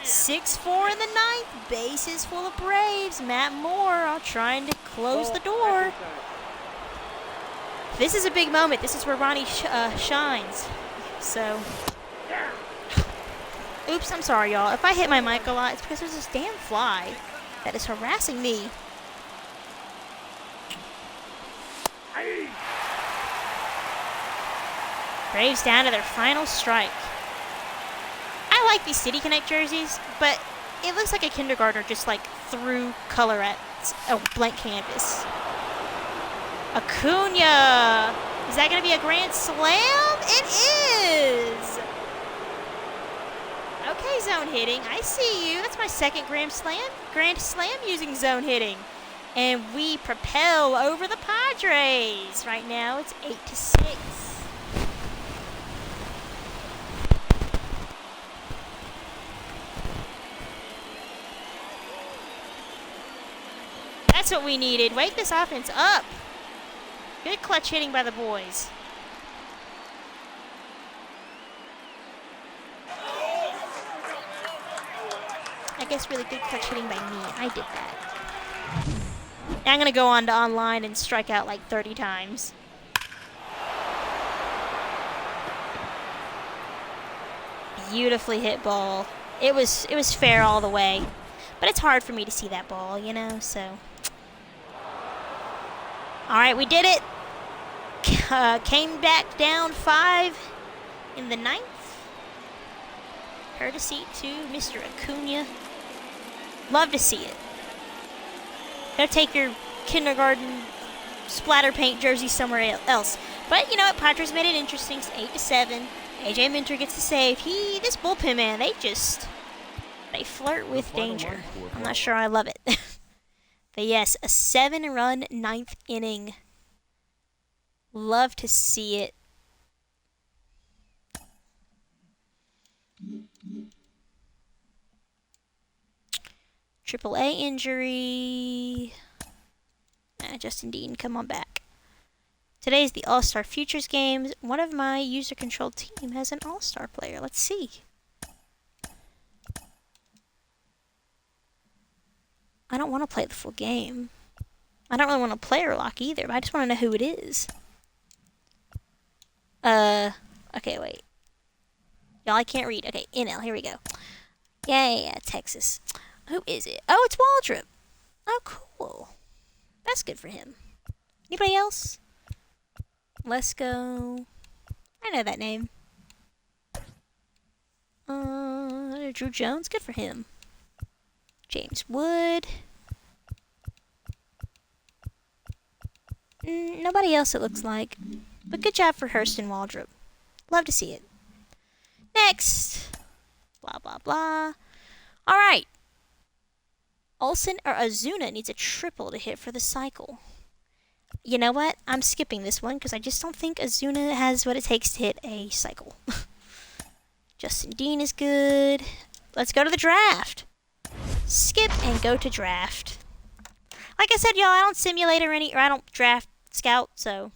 6-4 in the ninth. Bases full of Braves. Matt Moore trying to close the door. This is a big moment. This is where Ronnie shines. So, oops, I'm sorry, y'all. If I hit my mic a lot, it's because there's this damn fly that is harassing me. Braves down to their final strike. I like these City Connect jerseys, but it looks like a kindergartner just like threw color at a blank canvas. Acuna! Is that going to be a grand slam? It is! Okay, zone hitting. I see you. That's my second grand slam using zone hitting. And we propel over the Padres. Right now, it's 8-6. That's what we needed. Wake this offense up. Good clutch hitting by the boys. I guess really good clutch hitting by me. I did that. Now I'm going to go on to online and strike out like 30 times. Beautifully hit ball. It was fair all the way. But it's hard for me to see that ball, you know, so. All right, we did it. Came back down 5 in the ninth. Courtesy to Mr. Acuna. Love to see it. Go take your kindergarten splatter paint jersey somewhere else. But you know what? Padres made it interesting. It's 8-7. AJ Minter gets the save. This bullpen man, they flirt with danger. I'm not sure I love it. But yes, a 7-run ninth inning. Love to see it. AAA injury. Justin Dean, come on back. Today's the All-Star Futures games. One of my user-controlled team has an All-Star player. Let's see. I don't want to play the full game. I don't really want to player lock either, but I just want to know who it is. Okay, wait. Y'all, I can't read. Okay, NL, here we go. Yeah, Texas. Who is it? Oh, it's Waldrop. Oh, cool. That's good for him. Anybody else? Let's go. I know that name. Drew Jones. Good for him. James Wood. Nobody else, it looks like. But good job for Hurston Waldrop. Love to see it. Next. Blah, blah, blah. All right. Olsen or Azuna needs a triple to hit for the cycle. You know what? I'm skipping this one because I just don't think Azuna has what it takes to hit a cycle. Justin Dean is good. Let's go to the draft. Skip and go to draft. Like I said, y'all, I don't simulate or I don't draft scout, so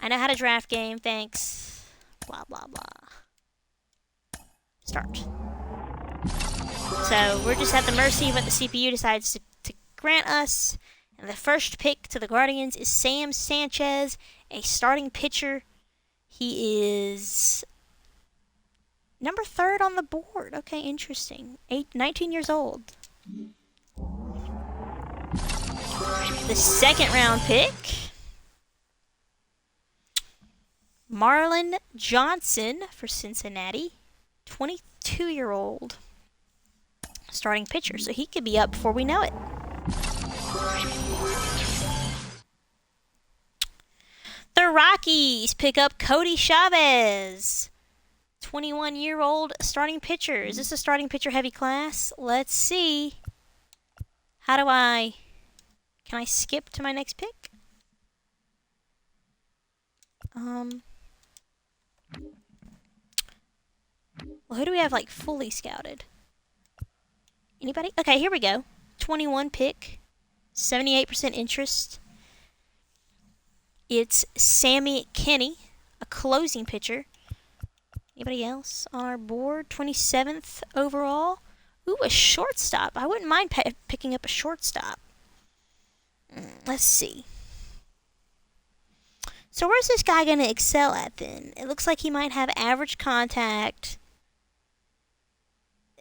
I know how to draft game. Thanks. Blah, blah, blah. Start. So we're just at the mercy of what the CPU decides to grant us. And the first pick to the Guardians is Sam Sanchez, a starting pitcher. He is number 3rd on the board. Okay, interesting. 19 years old. The second round pick, Marlon Johnson for Cincinnati, 22-year-old starting pitcher. So he could be up before we know it. The Rockies pick up Cody Chavez, 21-year-old starting pitcher. Is this a starting pitcher heavy class? Let's see. How do I... Can I skip to my next pick? Well, who do we have, like, fully scouted? Anybody? Okay, here we go. 21 pick. 78% interest. It's Sammy Kenny, a closing pitcher. Anybody else on our board? 27th overall. Ooh, a shortstop. I wouldn't mind picking up a shortstop. Let's see. So where's this guy going to excel at then? It looks like he might have average contact,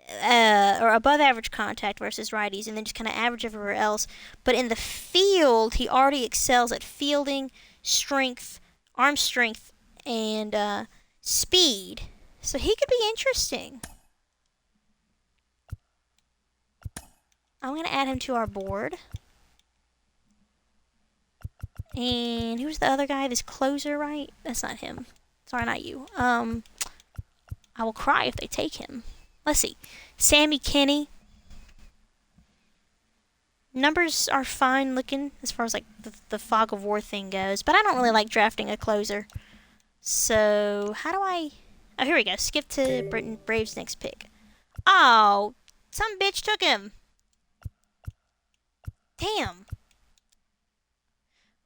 or above average contact versus righties, and then just kind of average everywhere else. But in the field, he already excels at fielding, strength, arm strength, and speed. So he could be interesting. I'm going to add him to our board. And who's the other guy? This closer, right? That's not him. Sorry, not you. I will cry if they take him. Let's see. Sammy Kenny. Numbers are fine looking as far as like the fog of war thing goes, but I don't really like drafting a closer. So how do I... Oh, here we go. Skip to Braves' next pick. Oh, some bitch took him. Damn.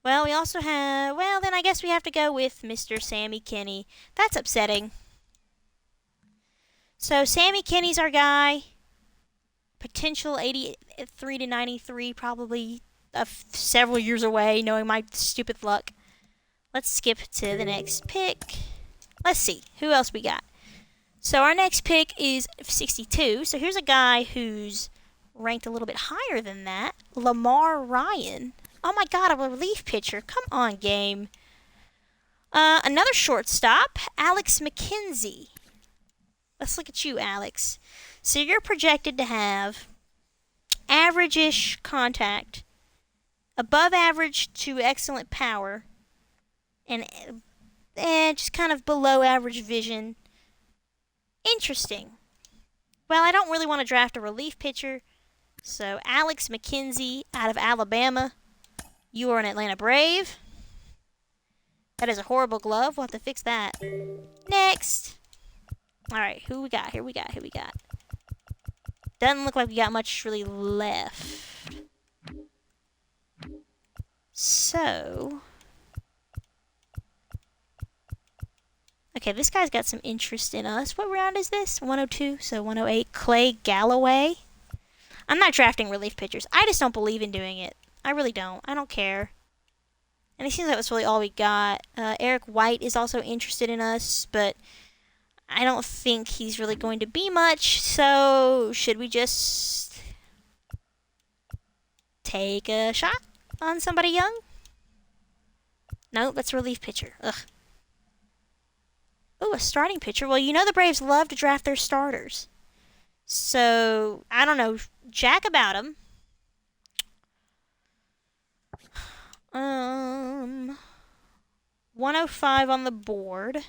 Well, we also have... Well, then I guess we have to go with Mr. Sammy Kenny. That's upsetting. So Sammy Kenny's our guy. Potential 83 to 93, probably several years away, knowing my stupid luck. Let's skip to the next pick. Let's see, who else we got? So our next pick is 62. So here's a guy who's ranked a little bit higher than that. Lamar Ryan. Oh my god, a relief pitcher. Come on, game. Another shortstop, Alex McKenzie. Let's look at you, Alex. So you're projected to have average-ish contact, above average to excellent power, and just kind of below average vision. Interesting. Well, I don't really want to draft a relief pitcher, so Alex McKenzie out of Alabama. You are an Atlanta Brave. That is a horrible glove. We'll have to fix that. Next. Alright, who we got? Here we got. Doesn't look like we got much really left. So... Okay, this guy's got some interest in us. What round is this? 102, so 108. Clay Galloway. I'm not drafting relief pitchers. I just don't believe in doing it. I really don't. I don't care. And it seems like that's really all we got. Eric White is also interested in us, but I don't think he's really going to be much, so should we just take a shot on somebody young? No, that's a relief pitcher. Ugh. Ooh, a starting pitcher. Well, you know the Braves love to draft their starters. So, I don't know jack about them. 105 on the board.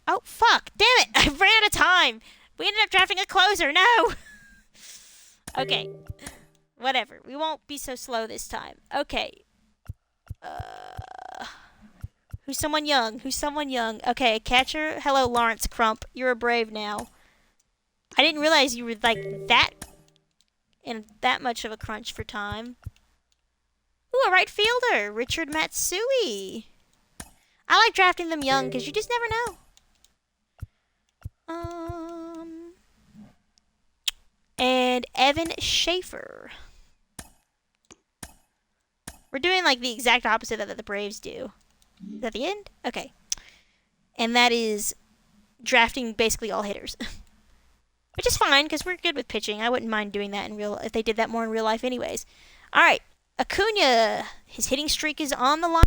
Oh, fuck. Damn it. I ran out of time. We ended up drafting a closer. No. Okay. Whatever. We won't be so slow this time. Okay. Who's someone young? Okay, catcher. Hello, Lawrence Crump. You're a Brave now. I didn't realize you were like that in that much of a crunch for time. Ooh, a right fielder. Richard Matsui. I like drafting them young because you just never know. And Evan Schaefer. We're doing like the exact opposite of that the Braves do. Is that the end? Okay. And that is drafting basically all hitters. Which is fine because we're good with pitching. I wouldn't mind doing that if they did that more in real life anyways. All right. Acuna, his hitting streak is on the line.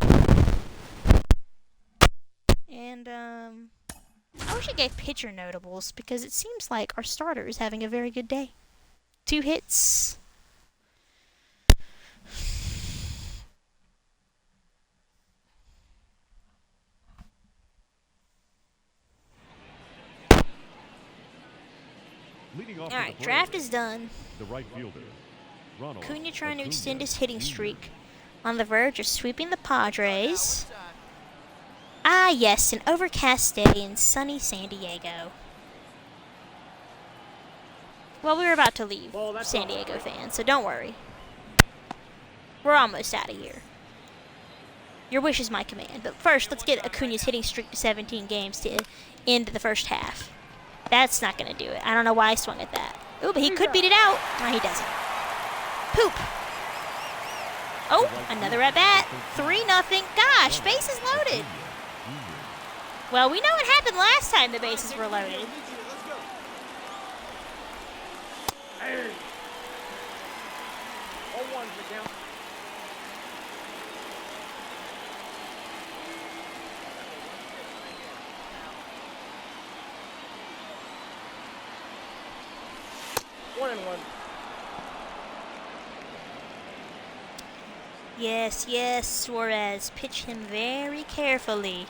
And I wish I gave pitcher notables because it seems like our starter is having a very good day. 2 hits. Leading off All right, draft is done. the right fielder, Ronald Acuna trying to Acuna extend his hitting Jr. streak. On the verge of sweeping the Padres. Ah, yes, an overcast day in sunny San Diego. Well, we were about to leave, San Diego fans, so don't worry. We're almost out of here. Your wish is my command. But first, let's get Acuna's hitting streak to 17 games to end the first half. That's not going to do it. I don't know why I swung at that. Ooh, but he could beat it out. No, he doesn't. Poop. Oh, another at bat. 3-0. Gosh, bases loaded. Well, we know what happened last time the bases were loaded. Hey. 0-1's the count. One and one. Yes, yes, Suarez. Pitch him very carefully.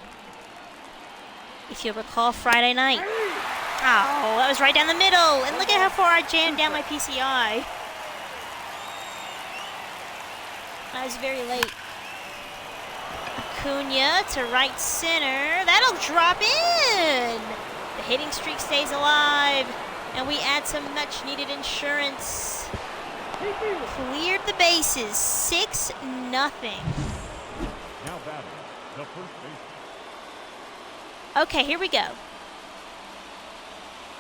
If you'll recall Friday night. Oh, that was right down the middle. And look at how far I jammed down my PCI. I was very late. Acuna to right center. That'll drop in. The hitting streak stays alive. And we add some much needed insurance. Cleared the bases. 6-0. Now batting, the first baseman. Okay, here we go.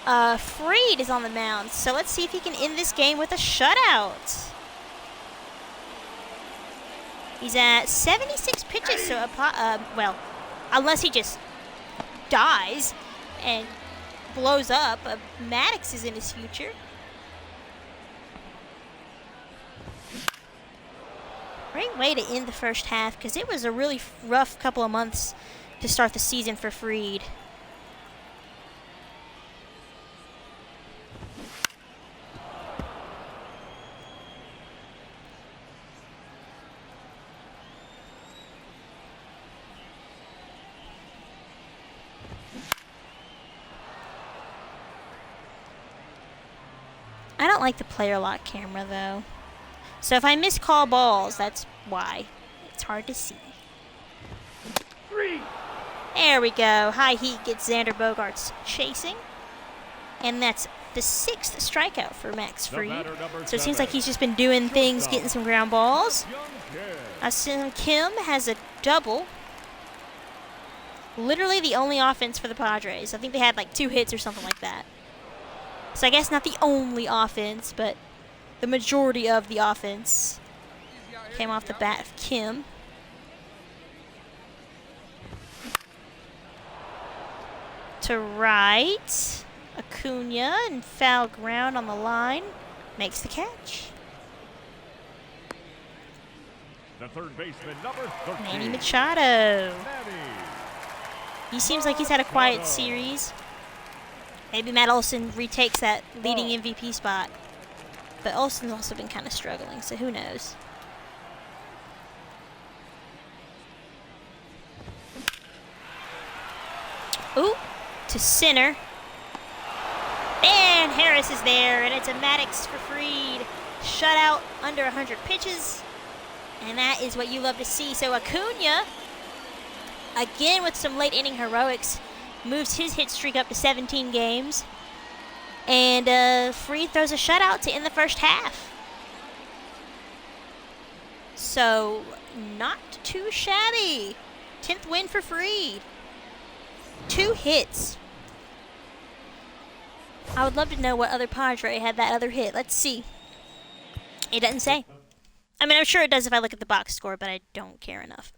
Fried is on the mound, so let's see if he can end this game with a shutout. He's at 76 pitches, so well, unless he just dies and blows up, Maddox is in his future. Great way to end the first half, because it was a really rough couple of months to start the season for Fried. I don't like the player lock camera though. So if I miscall balls, that's why. It's hard to see. There we go. High heat gets Xander Bogaerts chasing. And that's the 6th strikeout for Max Fried. So it seems like he's just been doing things, getting some ground balls. Asung Kim has a double. Literally the only offense for the Padres. I think they had like 2 hits or something like that. So I guess not the only offense, but the majority of the offense came off the bat of Kim. To right, Acuna and foul ground on the line makes the catch. The third baseman, number 13. Manny Machado. Manny. He seems like he's had a quiet series. Maybe Matt Olson retakes that leading MVP spot. But Olson's also been kind of struggling, so who knows. Ooh, to center. And Harris is there, and it's a Maddox for Fried. Shutout under 100 pitches. And that is what you love to see. So Acuna, again with some late inning heroics, moves his hit streak up to 17 games. And Fried throws a shutout to end the first half. So, not too shabby. 10th win for Fried. 2 hits. I would love to know what other Padre had that other hit. Let's see. It doesn't say. I mean, I'm sure it does if I look at the box score, but I don't care enough.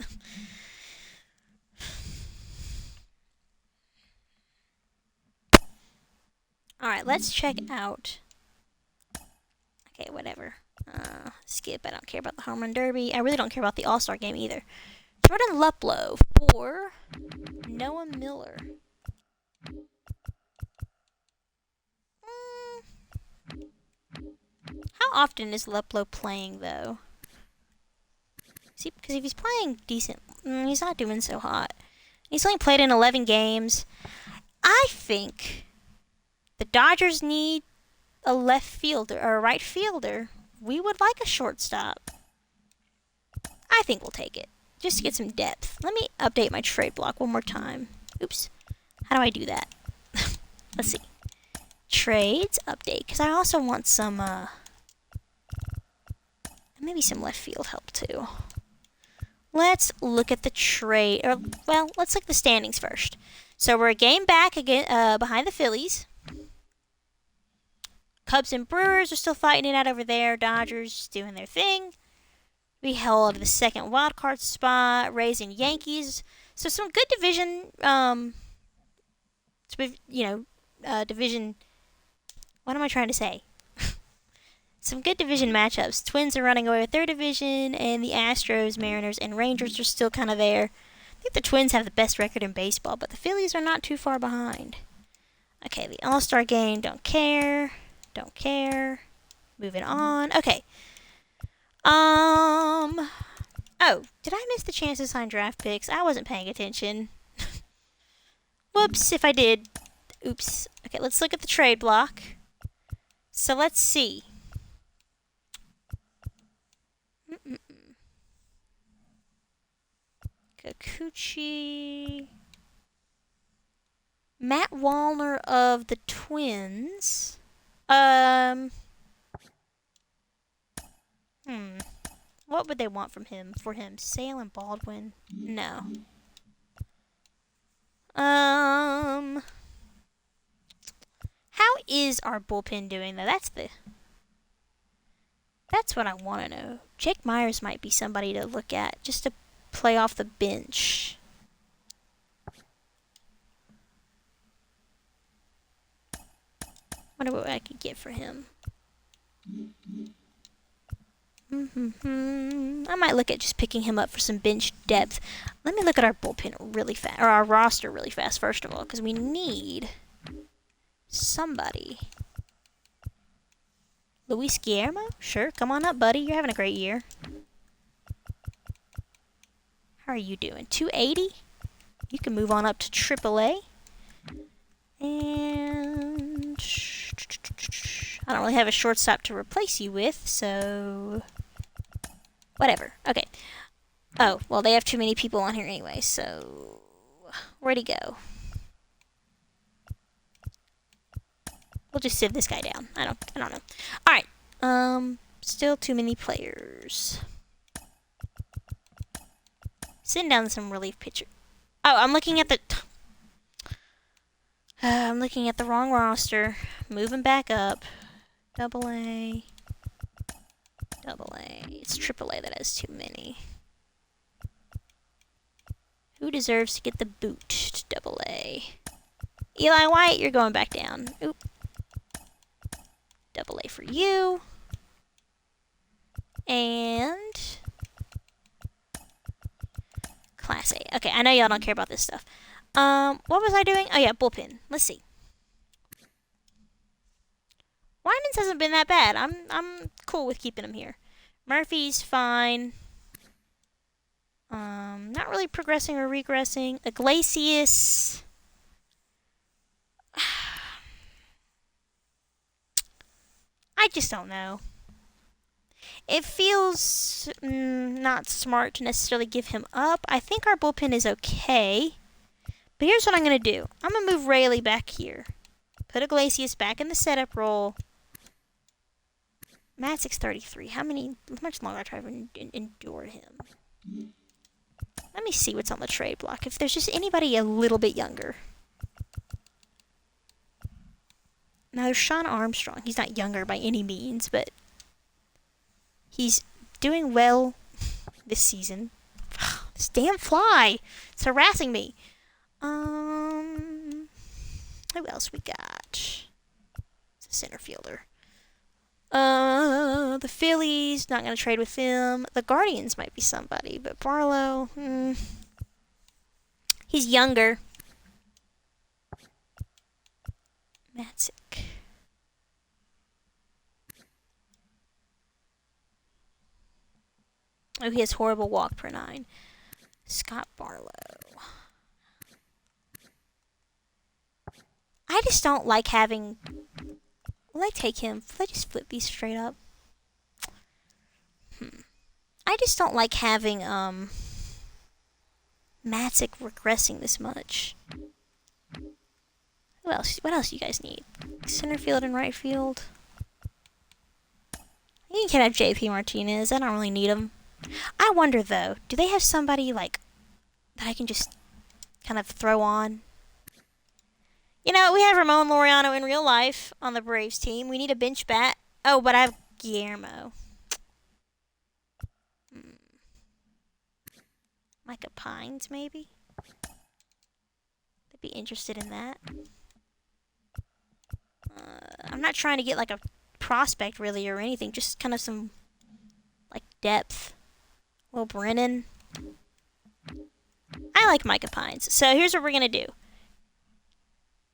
Alright, let's check out. Okay, whatever. Skip. I don't care about the Home Run Derby. I really don't care about the All-Star game either. Jordan Luplow for Noah Miller. How often is Luplow playing, though? See, because if he's playing decent, he's not doing so hot. He's only played in 11 games. I think the Dodgers need a left fielder or a right fielder we would like a shortstop. I think we'll take it. Just to get some depth. Let me update my trade block one more time. Oops. How do I do that? Let's see. Trades, update. Because I also want some, maybe some left field help too. Let's look at the trade, or, well, let's look at the standings first. So we're a game back again, behind the Phillies. Cubs and Brewers are still fighting it out over there. Dodgers doing their thing. We held the second wild card spot. Rays and Yankees. So some good division, division. What am I trying to say? Some good division matchups. Twins are running away with their division, and the Astros, Mariners, and Rangers are still kind of there. I think the Twins have the best record in baseball, but the Phillies are not too far behind. Okay, the All-Star game, don't care. Don't care. Moving on. Okay. Oh, did I miss the chance to sign draft picks? I wasn't paying attention. Whoops, if I did. Oops. Okay, let's look at the trade block. So let's see. Kikuchi. Matt Wallner of the Twins. What would they want from him? For him, Sale and Baldwin? No. How is our bullpen doing though? That's what I want to know. Jake Myers might be somebody to look at just to play off the bench. Wonder what I could get for him. I might look at just picking him up for some bench depth. Let me look at our bullpen really fast, or our roster really fast first of all, because we need somebody. Luis Guillermo? Sure, come on up, buddy. You're having a great year. How are you doing? 280? You can move on up to AAA. And I don't really have a shortstop to replace you with, so whatever. Okay. Oh, well, they have too many people on here anyway, so where'd he go? We'll just sieve this guy down. I don't know. All right. Still too many players. Sitting down some relief pitcher. Oh, I'm looking at the I'm looking at the wrong roster. Moving back up. Double A. Double A. It's Triple A that has too many. Who deserves to get the boot to Double A? Eli White, you're going back down. Oop. Double A for you. And Class A. Okay, I know y'all don't care about this stuff. What was I doing? Oh yeah, bullpen. Let's see. Winans hasn't been that bad. I'm cool with keeping him here. Murphy's fine. Not really progressing or regressing. Iglesias. I just don't know. It feels not smart to necessarily give him up. I think our bullpen is okay. But here's what I'm going to do. I'm going to move Rayleigh back here. Put Iglesias back in the setup role. Matt 633. How much longer do I try to endure him? Let me see what's on the trade block. If there's just anybody a little bit younger. Now there's Sean Armstrong. He's not younger by any means, but he's doing well this season. This damn fly. It's harassing me. Who else we got? It's a center fielder. The Phillies, not going to trade with them. The Guardians might be somebody, but Barlow, he's younger. Matzik. Oh, he has horrible walk per 9. Scott Barlow. I just don't like having... Will I take him? Will I just flip these straight up? just don't like having Matzik regressing this much. Who else? What else do you guys need? Center field and right field. You can have JP Martinez. I don't really need him. I wonder though, do they have somebody like that I can just kind of throw on? You know, we have Ramon Laureano in real life on the Braves team. We need a bench bat. Oh, but I have Guillermo. Micah Pines, maybe? They'd be interested in that. I'm not trying to get like a prospect really or anything. Just kind of some like depth. Will Brennan. I like Micah Pines. So here's what we're going to do.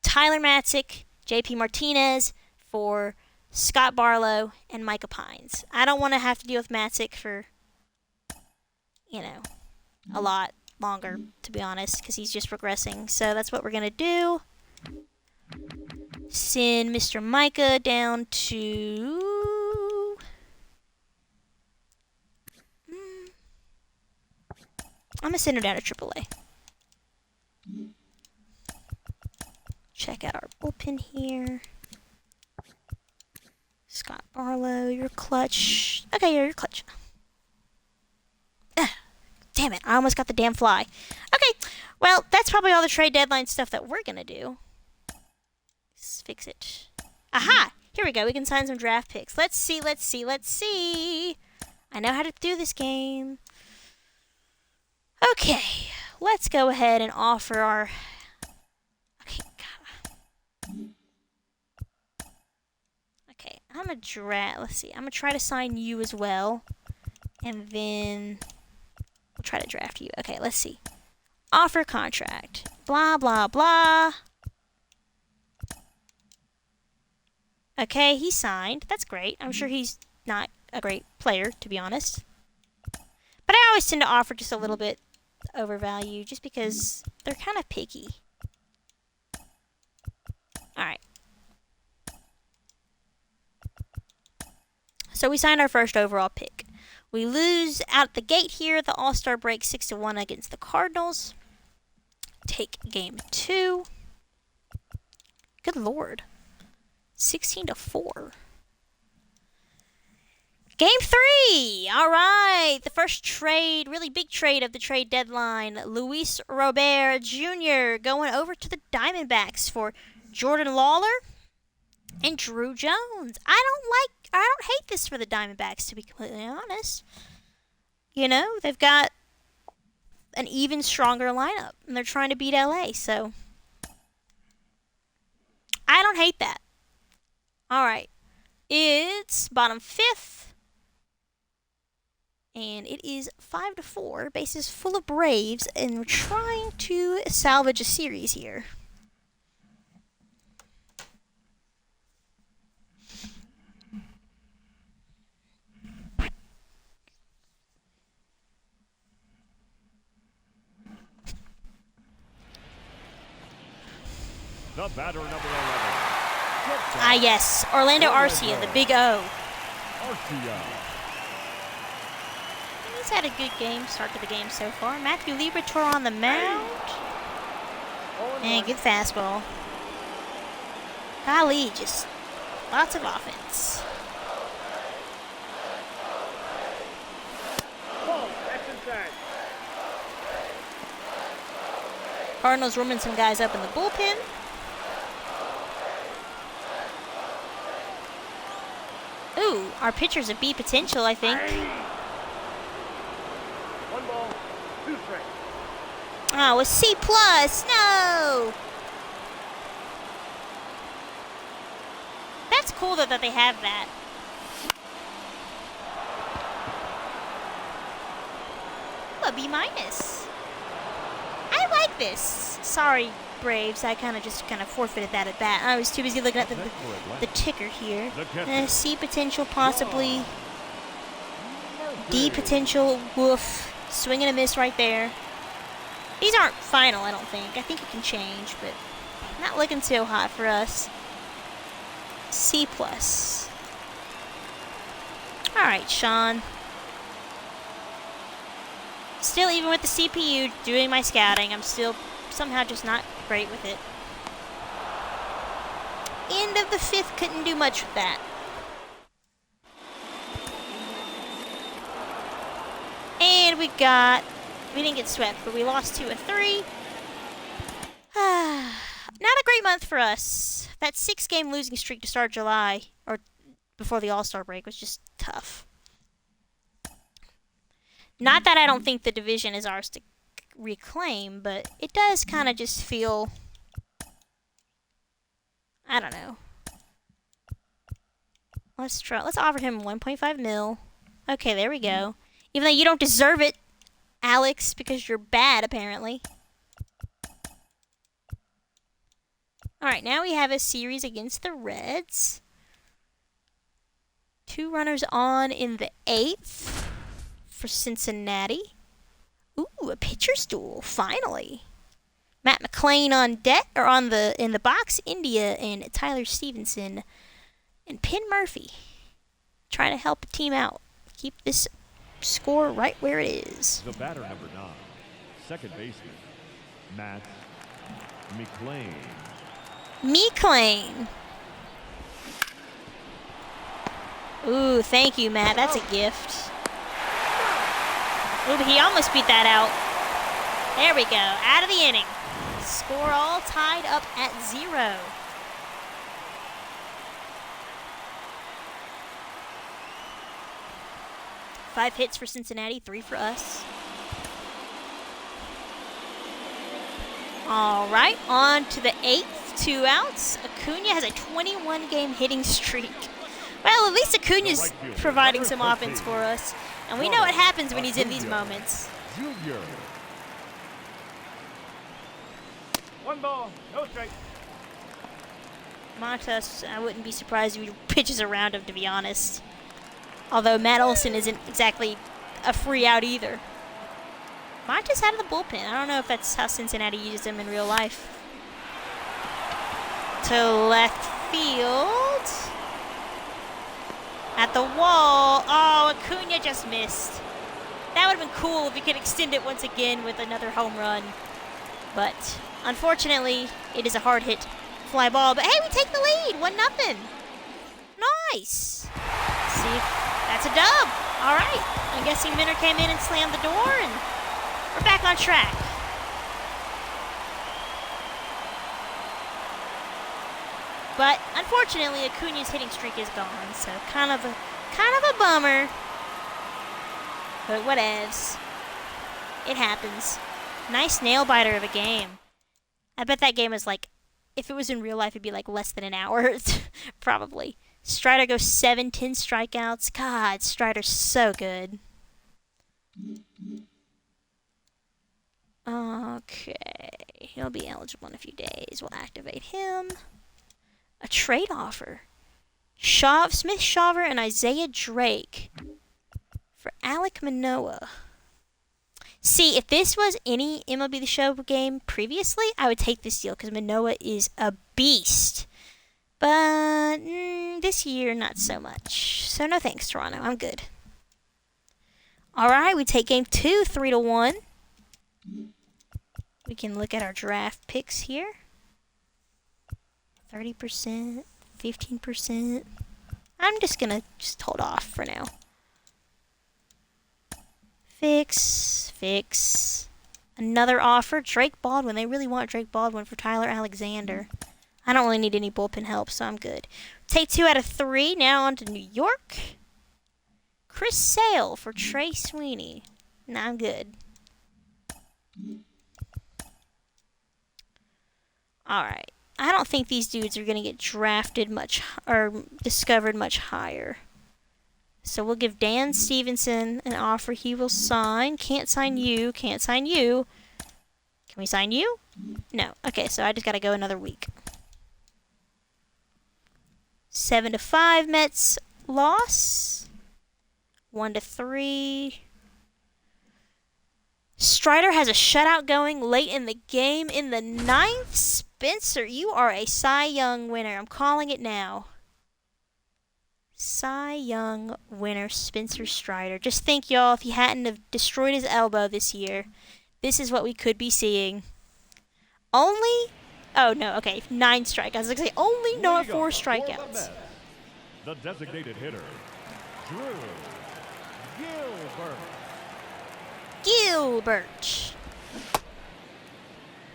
Tyler Matzik, JP Martinez for Scott Barlow and Micah Pines. I don't want to have to deal with Matzik for, you know, a lot longer, to be honest, because he's just regressing. So that's what we're going to do. Send Mr. Micah down to... I'm going to send him down to AAA. Check out our bullpen here. Scott Barlow, you're clutch. Okay, you're clutch. Damn it, I almost got the damn fly. Okay, well, that's probably all the trade deadline stuff that we're going to do. Let's fix it. Aha! Here we go, we can sign some draft picks. Let's see. I know how to do this game. Okay, let's go ahead and offer our... Okay, I'm going to let's see, I'm going to try to sign you as well. And then... we'll try to draft you. Okay, let's see. Offer contract. Blah, blah, blah. Okay, he signed. That's great. I'm sure he's not a great player, to be honest. But I always tend to offer just a little bit overvalue, just because they're kind of picky. Alright. So we signed our first overall pick. We lose out the gate here. The All-Star break 6-1 against the Cardinals. Take game 2. Good lord. 16-4. Game 3! Alright, the first trade, really big trade of the trade deadline. Luis Robert Jr. going over to the Diamondbacks for Jordan Lawler and Drew Jones. I don't hate this for the Diamondbacks, to be completely honest. You know, they've got an even stronger lineup, and they're trying to beat LA, so I don't hate that. Alright, it's bottom 5th, and it is 5-4, bases full of Braves, and we're trying to salvage a series here. The batter, number 11. Ah, yes. Orlando Arcia, the big O. Arcia. He's had a good game, start to the game so far. Matthew Liberatore on the mound. And good fastball. Golly, just lots of offense. Ball, that's inside. Cardinals warming some guys up in the bullpen. Ooh, our pitcher's a B potential, I think. One ball, 2 strikes. Oh, a C plus. No. That's cool though that they have that. Ooh, a B minus. I like this. Sorry, Braves. I kind of forfeited that at bat. I was too busy looking at the ticker here. C potential, possibly. D potential. Woof. Swing and a miss right there. These aren't final, I don't think. I think it can change, but not looking so hot for us. C plus. All right, Sean. Still, even with the CPU doing my scouting, I'm still somehow just not great with it. End of the 5th, couldn't do much with that. And we didn't get swept, but we lost 2 of 3. Not a great month for us. That 6-game losing streak to start July, or before the All-Star break, was just tough. Not that I don't think the division is ours to reclaim, but it does kind of just feel, I don't know. Let's offer him 1.5 mil. Okay, there we go. Even though you don't deserve it, Alex, because you're bad, apparently. Alright, now we have a series against the Reds. 2 runners on in the 8th for Cincinnati. Ooh, a pitcher's duel, finally. Matt McClain on deck, or in the box, India and Tyler Stevenson and Penn Murphy. Trying to help a team out. Keep this score right where it is. The batter, number 9, second baseman, Matt McClain. McClain. Ooh, thank you, Matt. That's a gift. Ooh, he almost beat that out. There we go. Out of the inning. Score all tied up at 0. Five hits for Cincinnati, 3 for us. All right, on to the 8th, 2 outs. Acuna has a 21-game hitting streak. Well, at least Acuna's providing some offense for us. And we know what happens when he's in these moments. Junior. 1 ball, no strike. Montas, I wouldn't be surprised if he pitches around him, to be honest. Although Matt Olson isn't exactly a free out either. Montas out of the bullpen. I don't know if that's how Cincinnati uses him in real life. To left field. At the wall. Oh, Acuna just missed. That would have been cool if he could extend it once again with another home run. But unfortunately, it is a hard hit fly ball. But hey, we take the lead. 1-0. Nice. Let's see if that's a dub. All right. I'm guessing Minner came in and slammed the door, and we're back on track. But unfortunately, Acuna's hitting streak is gone, so kind of a bummer. But whatevs. It happens. Nice nail biter of a game. I bet that game was like, if it was in real life, it'd be like less than an hour, probably. Strider goes 7, 10 strikeouts. God, Strider's so good. Okay, he'll be eligible in a few days. We'll activate him. A trade offer. Smith Shawver and Isaiah Drake for Alek Manoah. See, if this was any MLB The Show game previously, I would take this deal because Manoah is a beast. But this year, not so much. So no thanks, Toronto. I'm good. All right, we take game 2, 3-1. We can look at our draft picks here. 30%, 15%. I'm just going to hold off for now. Fix. Another offer. Drake Baldwin. They really want Drake Baldwin for Tyler Alexander. I don't really need any bullpen help, so I'm good. Take 2 out of 3. Now on to New York. Chris Sale for Trey Sweeney. Nah, I'm good. Alright. I don't think these dudes are going to get drafted much or discovered much higher. So we'll give Dan Stevenson an offer he will sign. Can't sign you. Can't sign you. Can we sign you? No. Okay, so I just got to go another week. 7-5 Mets loss. 1-3. Strider has a shutout going late in the game. In the 9th, Spencer, you are a Cy Young winner. I'm calling it now. Cy Young winner Spencer Strider. Just think, y'all, if he hadn't have destroyed his elbow this year, this is what we could be seeing. Only... Oh, no, okay, 9 strikeouts. I was going to say, only not 4 strikeouts. The designated hitter, Drew Gilbert. Gilbert.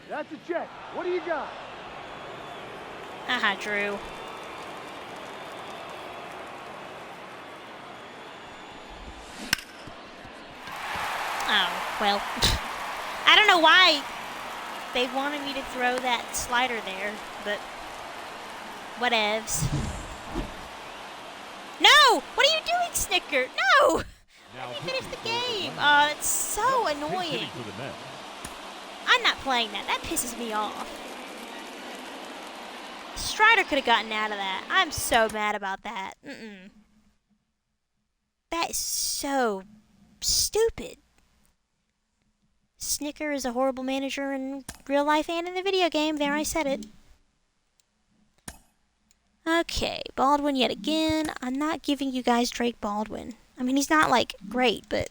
That's a check. What do you got? Haha, Drew. Oh, well. I don't know why they wanted me to throw that slider there, but whatevs. No! What are you doing, Snicker? No! Let me finish the game. Oh, that's so annoying. I'm not playing that. That pisses me off. Strider could have gotten out of that. I'm so mad about that. That is so stupid. Snicker is a horrible manager in real life and in the video game. There, I said it. Okay, Baldwin yet again. I'm not giving you guys Drake Baldwin. I mean, he's not, like, great, but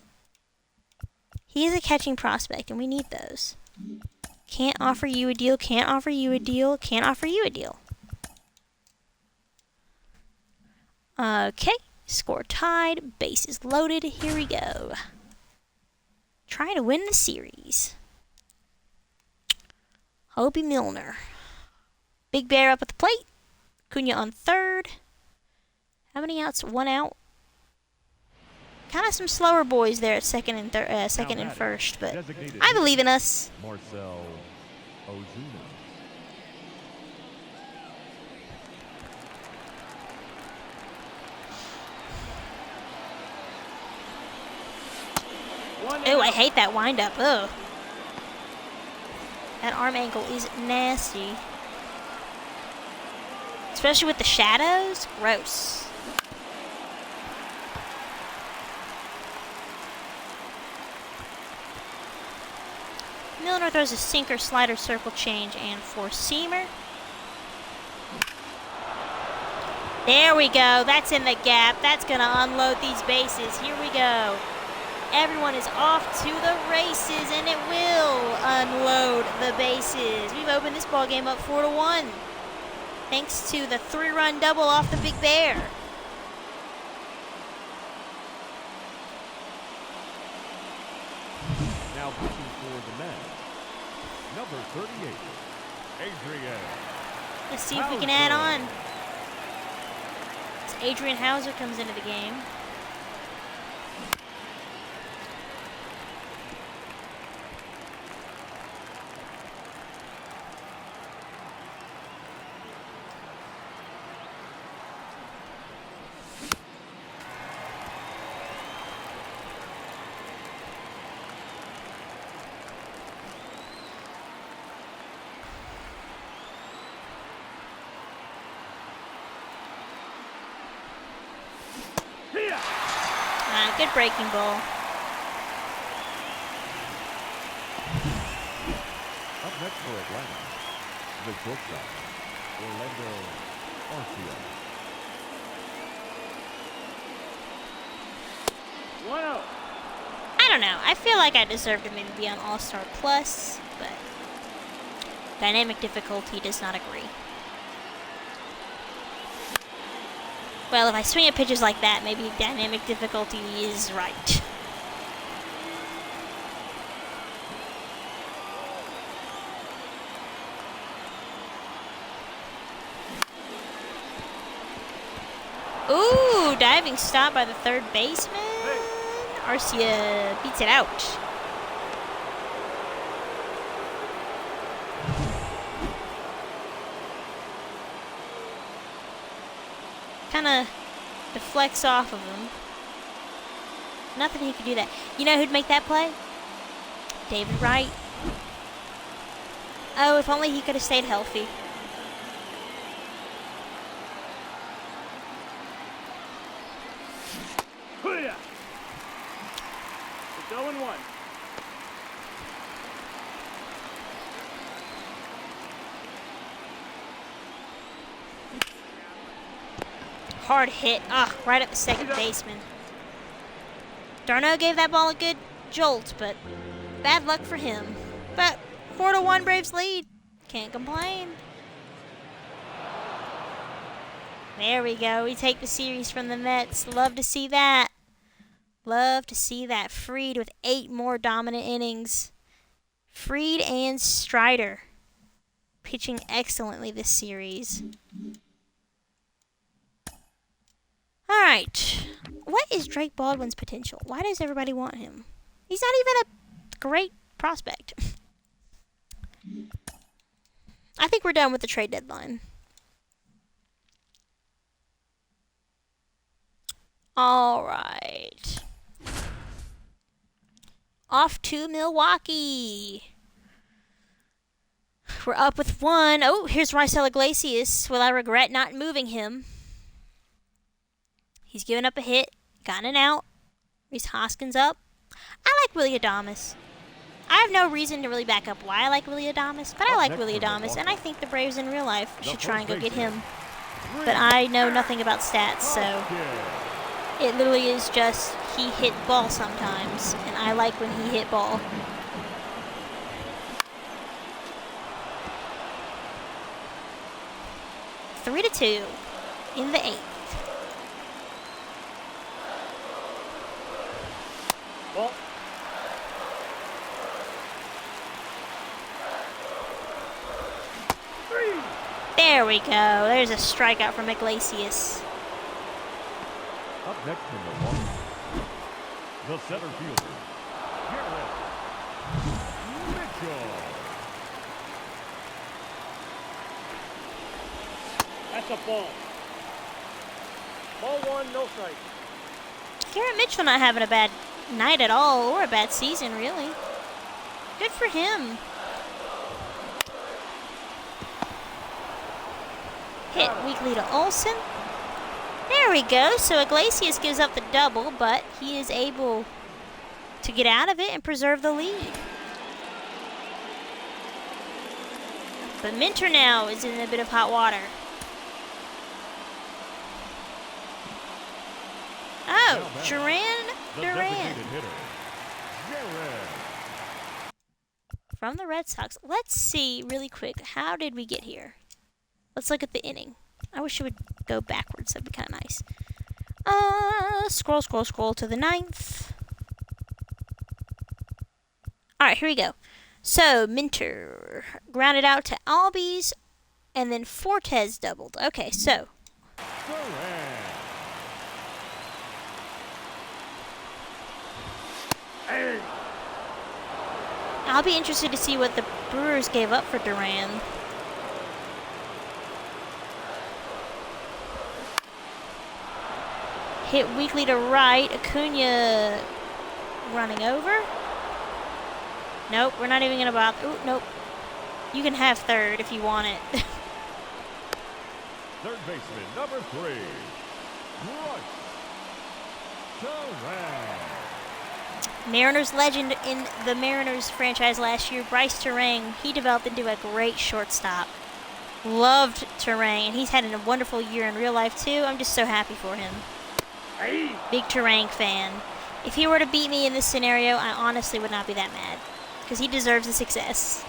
he is a catching prospect, and we need those. Can't offer you a deal, can't offer you a deal, can't offer you a deal. Okay, score tied, bases loaded, here we go. Trying to win the series. Hobie Milner. Big Bear up at the plate. Cunha on third. How many outs? 1 out. Kind of some slower boys there at second and first, but I believe in us. Marcel Ozuna. Oh, I hate that windup. Ugh. That arm angle is nasty. Especially with the shadows. Gross. Milner throws a sinker, slider, circle change, and 4-seamer. There we go. That's in the gap. That's going to unload these bases. Here we go. Everyone is off to the races, and it will unload the bases. We've opened this ball game up 4-1, thanks to the 3-run double off the Big Bear. Now pitching for the man, number 38, Adrian. Let's see if we can add on. As Adrian Hauser comes into the game. Good breaking ball. Up next for Atlanta, the shortstop, Orlando Arcia. 1-0. I don't know. I feel like I deserve to maybe be on All-Star Plus, but dynamic difficulty does not agree. Well, if I swing at pitches like that, maybe dynamic difficulty is right. Ooh, diving stop by the third baseman. Arcia beats it out. Kind of deflects off of him. Nothing he could do that. You know who'd make that play? David Wright. Oh, if only he could have stayed healthy. It's 0-1. hard hit. Ah, right at the second baseman. Darno gave that ball a good jolt, but bad luck for him. But 4-1 Braves lead. Can't complain. There we go. We take the series from the Mets. Love to see that. Love to see that. Fried with 8 more dominant innings. Fried and Strider pitching excellently this series. All right. What is Drake Baldwin's potential? Why does everybody want him? He's not even a great prospect. I think we're done with the trade deadline. All right. Off to Milwaukee. We're up with 1. Oh, here's Raisel Iglesias. Will I regret not moving him? He's given up a hit, gotten an out. Reese Hoskins up. I like Willy Adames. I have no reason to really back up why I like Willy Adames, but I like Willy Adames, and I think the Braves in real life should try and go get him. But I know nothing about stats, so it literally is just he hit ball sometimes, and I like when he hit ball. Three to 2 in the 8th. Ball. There we go. There's a strikeout from Iglesias. Up next from Milwaukee, the center fielder, Garrett Mitchell. That's a ball. Ball 1, no strike. Garrett Mitchell not having a bad night at all, or a bad season, really. Good for him. Hit weakly to Olsen. There we go. So Iglesias gives up the double, but he is able to get out of it and preserve the lead. But Minter now is in a bit of hot water. Oh, Duran. From the Red Sox. Let's see really quick. How did we get here? Let's look at the inning. I wish it would go backwards. That'd be kind of nice. Scroll to the 9th. All right, here we go. So, Minter grounded out to Albies, and then Fortes doubled. Okay, so. I'll be interested to see what the Brewers gave up for Duran. Hit weakly to right. Acuna running over. Nope, we're not even going to bother. Ooh, nope. You can have third if you want it. Third baseman, number 3, Bryce Turang. Mariners legend in the Mariners franchise last year, Bryce Turang. He developed into a great shortstop. Loved Turang, and he's had a wonderful year in real life, too. I'm just so happy for him. Big Turang fan. If he were to beat me in this scenario, I honestly would not be that mad, because he deserves the success.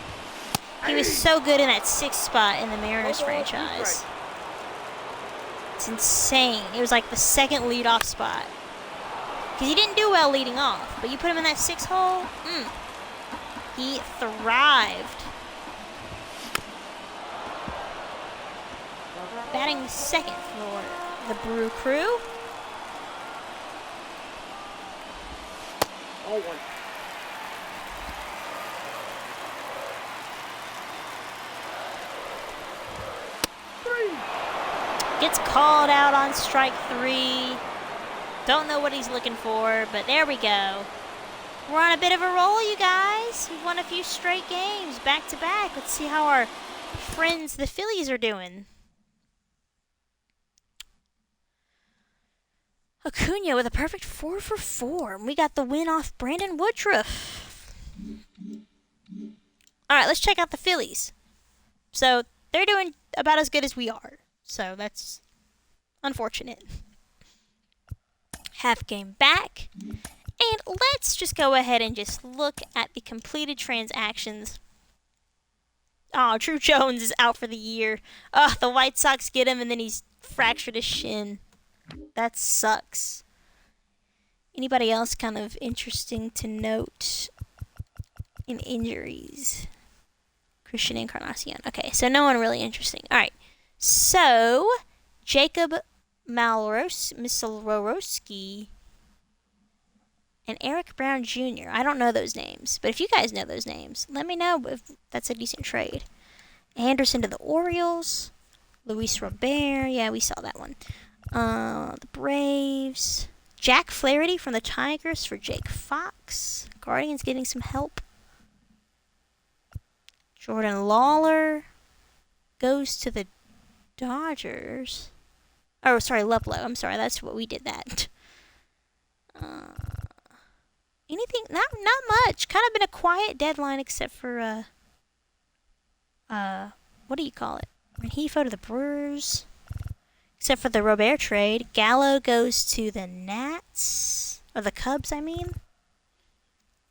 He was so good in that 6th spot in the Mariners franchise. It's insane. It was like the 2nd leadoff spot. Because he didn't do well leading off, but you put him in that 6th hole, he thrived. Batting 2nd for the Brew Crew. Ball 1. Gets called out on strike 3. Don't know what he's looking for, but there we go. We're on a bit of a roll, you guys. We've won a few straight games back to back. Let's see how our friends, the Phillies, are doing. Acuna with a perfect 4 for 4. And we got the win off Brandon Woodruff. All right, let's check out the Phillies. So they're doing about as good as we are. So that's Unfortunate. Half game back. And let's just go ahead and just look at the completed transactions. Oh, Drew Jones is out for the year. Ugh, the White Sox get him and then he's fractured his shin. That sucks. Anybody else kind of interesting to note in injuries? Christian Encarnacion. Okay, so no one really interesting. All right. So, Jacob Missalorowski and Eric Brown Jr. I don't know those names, but if you guys know those names, let me know if that's a decent trade. Anderson to the Orioles. Luis Robert. Yeah, we saw that one. The Braves. Jack Flaherty from the Tigers for Jake Fox. Guardians getting some help. Jordan Lawler goes to the Dodgers. Oh, sorry, Luplow. I'm sorry, that's what we did that. Anything? Not much. Kind of been a quiet deadline except for what do you call it? Rengifo to the Brewers. Except for the Robert trade. Gallo goes to the Nats. Or the Cubs, I mean.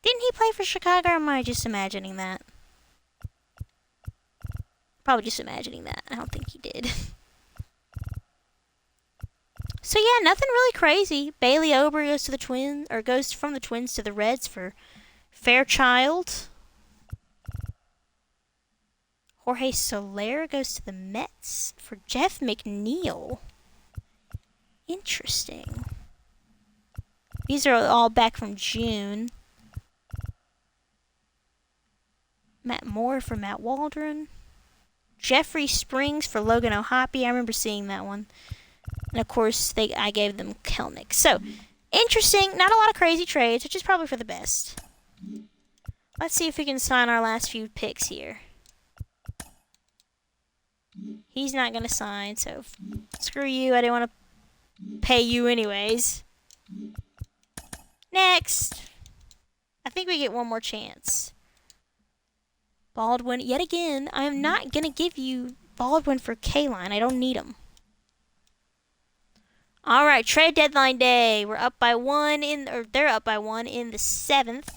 Didn't he play for Chicago, or am I just imagining that? Probably just imagining that. I don't think he did. So yeah, nothing really crazy. Bailey Ober goes to the Twins, or goes from the Twins to the Reds for Fairchild. Jorge Soler goes to the Mets for Jeff McNeil. Interesting. These are all back from June. Matt Moore for Matt Waldron. Jeffrey Springs for Logan O'Hoppe. I remember seeing that one. And of course, I gave them Kelnick. So, interesting. Not a lot of crazy trades, which is probably for the best. Let's see if we can sign our last few picks here. He's not going to sign, so screw you. I didn't want to pay you anyways. Next. I think we get one more chance. Baldwin, yet again, I am not going to give you Baldwin for K-Line. I don't need him. All right, trade deadline day. We're up by one they're up by one in the 7th.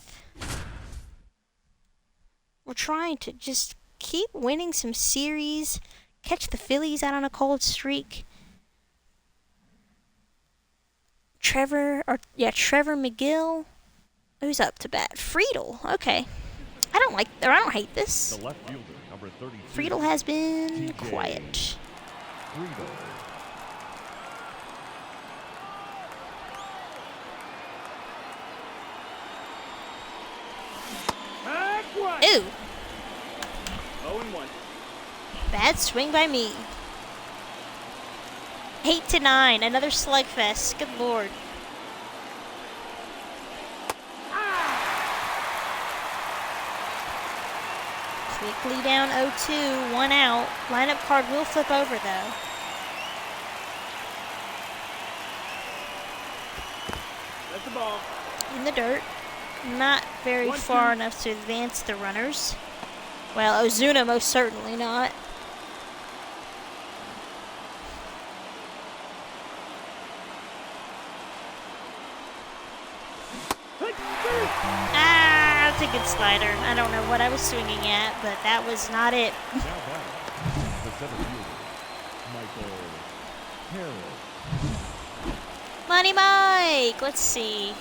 We're trying to just keep winning some series, catch the Phillies out on a cold streak. Trevor McGill. Who's up to bat? Friedel. Okay. I don't hate this. The left fielder, number 32. Friedel has been TJ quiet. Friedel. Ooh. 0-1. Bad swing by me. 8-9. Another slugfest. Good lord. Quickly down 0-2. 1 out. Lineup card will flip over though. That's the ball. In the dirt. Not very 1-2. far enough to advance the runners. Well, Ozuna most certainly not. Ah, that's a good slider. I don't know what I was swinging at, but that was not it. Now back, the center fielder, Michael Harris. Money Mike! Let's see.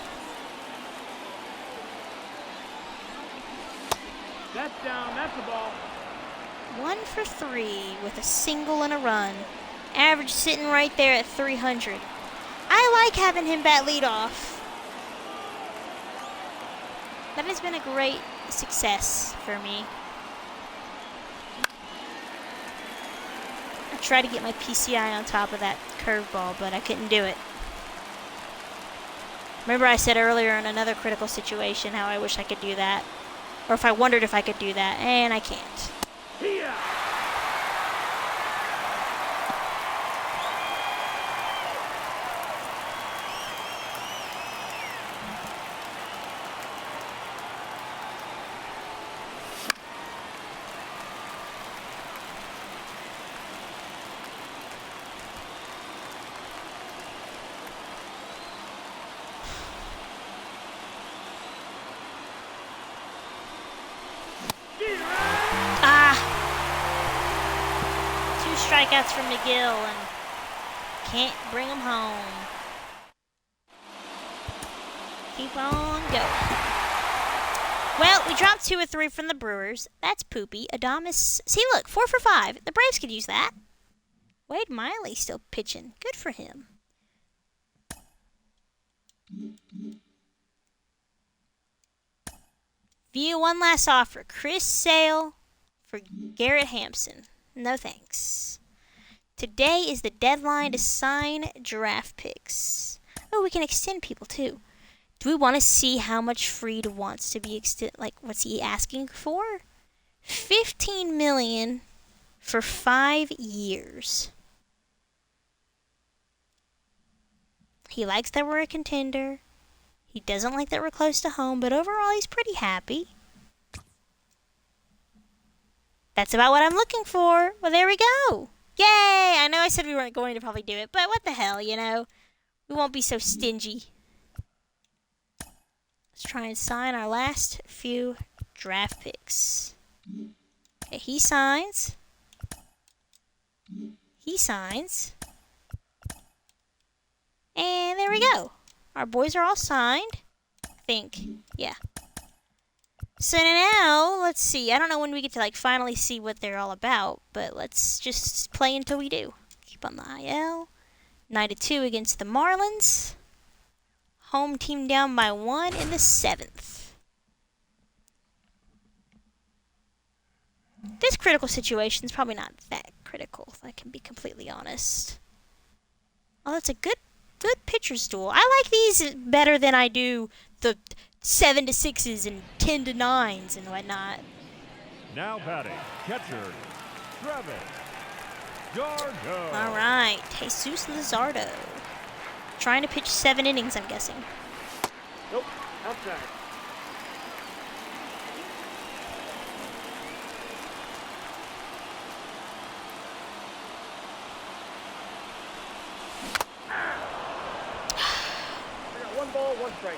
That's down. That's the ball. 1 for 3 with a single and a run. Average sitting right there at 300. I like having him bat leadoff. That has been a great success for me. I tried to get my PCI on top of that curveball, but I couldn't do it. Remember I said earlier in another critical situation how I wish I could do that. Or if I wondered if I could do that, and I can't. Here. strikeouts from McGill and can't bring them home. Keep on going. Well, we dropped 2 or 3 from the Brewers. That's poopy. Adames. See, look, 4 for 5. The Braves could use that. Wade Miley still pitching. Good for him. View one last offer. Chris Sale for Garrett Hampson. No thanks. Today is the deadline to sign draft picks. Oh, we can extend people too. Do we want to see how much Fried wants to be extended? Like, what's he asking for? $15 million for 5 years. He likes that we're a contender. He doesn't like that we're close to home, but overall he's pretty happy. That's about what I'm looking for. Well, there we go. Yay! I know I said we weren't going to probably do it, but what the hell, you know? We won't be so stingy. Let's try and sign our last few draft picks. Okay, he signs. He signs. And there we go. Our boys are all signed. I think. Yeah. So now, let's see. I don't know when we get to like finally see what they're all about, but let's just play until we do. Keep on the IL. 9-2 against the Marlins. Home team down by 1 in the 7th. This critical situation is probably not that critical, if I can be completely honest. Oh, that's a good pitcher's duel. I like these better than I do the 7-6s and 10-9s and whatnot. Now batting, catcher, Travis Dargo. All right, Jesus Luzardo. Trying to pitch 7 innings, I'm guessing. Nope. Outside. I got 1 ball, 1 strike.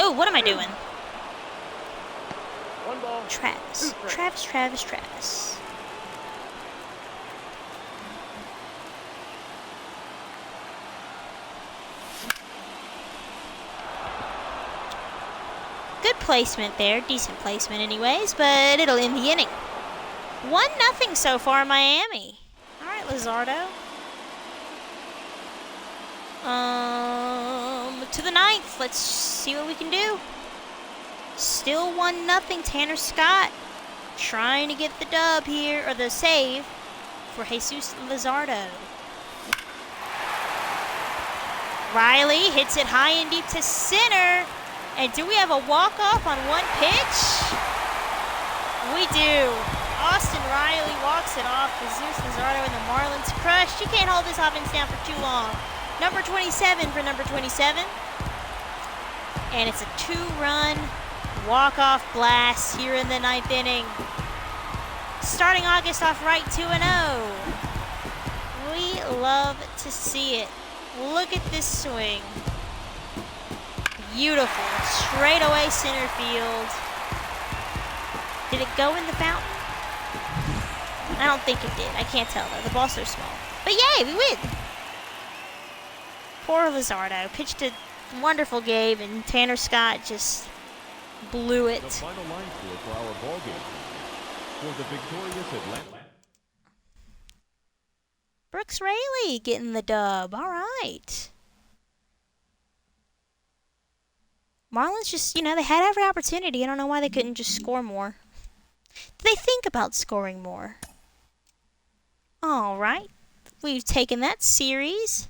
Oh, what am I doing? 1 ball. Travis. 2 strikes. Travis. Good placement there. Decent placement anyways, but it'll end the inning. 1-0 so far, Miami. All right, Luzardo. To the 9th. Let's see what we can do. Still 1-0. Tanner Scott trying to get the dub here, or the save for Jesus Luzardo. Riley hits it high and deep to center. And do we have a walk-off on 1 pitch? We do. Austin Riley walks it off. Jesus Luzardo and the Marlins crushed. You can't hold this offense down for too long. Number 27 for number 27. And it's a 2-run walk-off blast here in the 9th inning. Starting August off right 2-0. We love to see it. Look at this swing. Beautiful. Straight away center field. Did it go in the fountain? I don't think it did. I can't tell though. The ball's so small. But yay, we win. Poor Luzardo. Pitched a wonderful game and Tanner Scott just blew it. The final line score for our ball game. For the victorious Atlanta. Brooks Raley getting the dub. All right. Marlins just, they had every opportunity. I don't know why they couldn't just score more. Did they think about scoring more? All right. We've taken that series.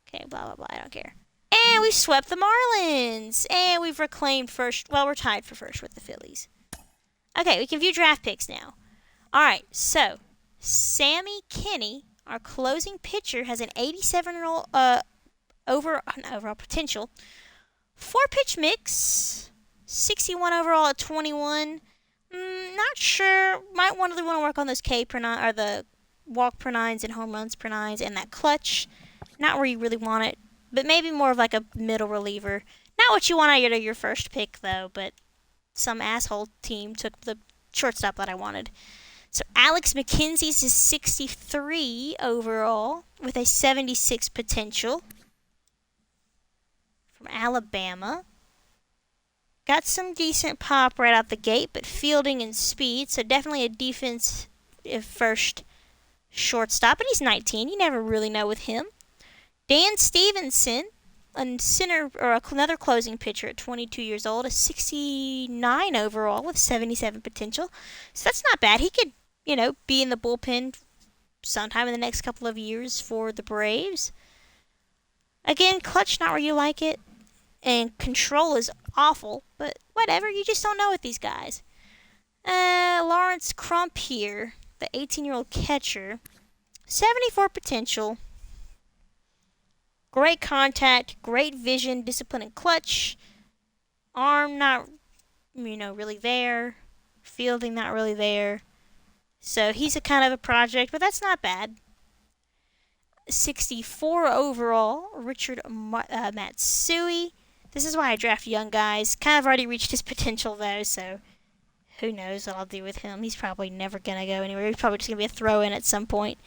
Okay, blah, blah, blah. I don't care. And we've swept the Marlins. And we've reclaimed first. Well, we're tied for first with the Phillies. Okay, we can view draft picks now. All right, so Sammy Kinney, our closing pitcher, has an 87-year-old overall potential. 4-pitch mix, 61 overall at 21. Not sure. Might really want to work on those K per nine, or the walk per nines and home runs per nines, and that clutch. Not where you really want it, but maybe more of like a middle reliever. Not what you want out of your first pick, though, but some asshole team took the shortstop that I wanted. So Alex McKenzie's is 63 overall with a 76 potential from Alabama. Got some decent pop right out the gate, but fielding and speed, so definitely a defense first shortstop. And he's 19. You never really know with him. Dan Stevenson, a center or another closing pitcher at 22 years old, a 69 overall with 77 potential. So that's not bad. He could, be in the bullpen sometime in the next couple of years for the Braves. Again, clutch not where you like it, and control is awful, but whatever. You just don't know with these guys. Lawrence Crump here, the 18-year-old catcher, 74 potential. Great contact, great vision, discipline and clutch. Arm not, really there. Fielding not really there. So he's a kind of a project, but that's not bad. 64 overall, Richard Matsui. This is why I draft young guys. Kind of already reached his potential, though, so who knows what I'll do with him. He's probably never going to go anywhere. He's probably just going to be a throw-in at some point.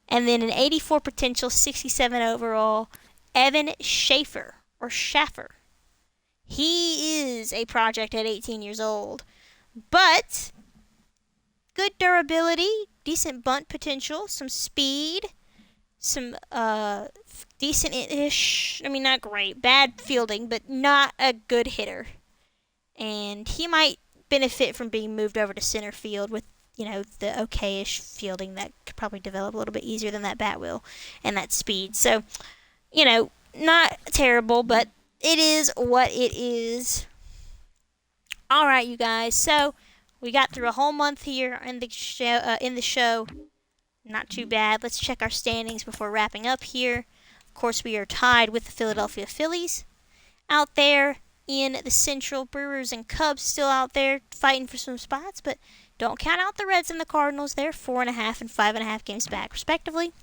And then an 84 potential, 67 overall, Evan Schaefer, or Schaffer. He is a project at 18 years old, but good durability, decent bunt potential, some speed, some decent-ish, not great, bad fielding, but not a good hitter. And he might benefit from being moved over to center field with, the okay-ish fielding that could probably develop a little bit easier than that bat will and that speed. So, not terrible, but it is what it is. All right, you guys. So we got through a whole month here in the show. Not too bad. Let's check our standings before wrapping up here. Of course, we are tied with the Philadelphia Phillies. Out there in the Central, Brewers and Cubs still out there fighting for some spots, but don't count out the Reds and the Cardinals. They're 4.5 and 5.5 games back, respectively.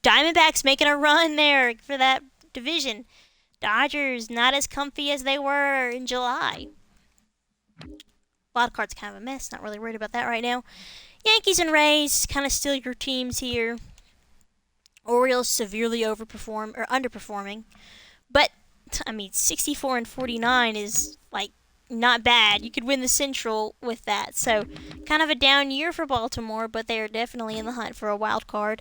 Diamondbacks making a run there for that division. Dodgers not as comfy as they were in July. Wild card's kind of a mess. Not really worried about that right now. Yankees and Rays kind of still your teams here. Orioles severely underperforming. But 64 and 49 is not bad. You could win the Central with that. So kind of a down year for Baltimore, but they are definitely in the hunt for a wild card.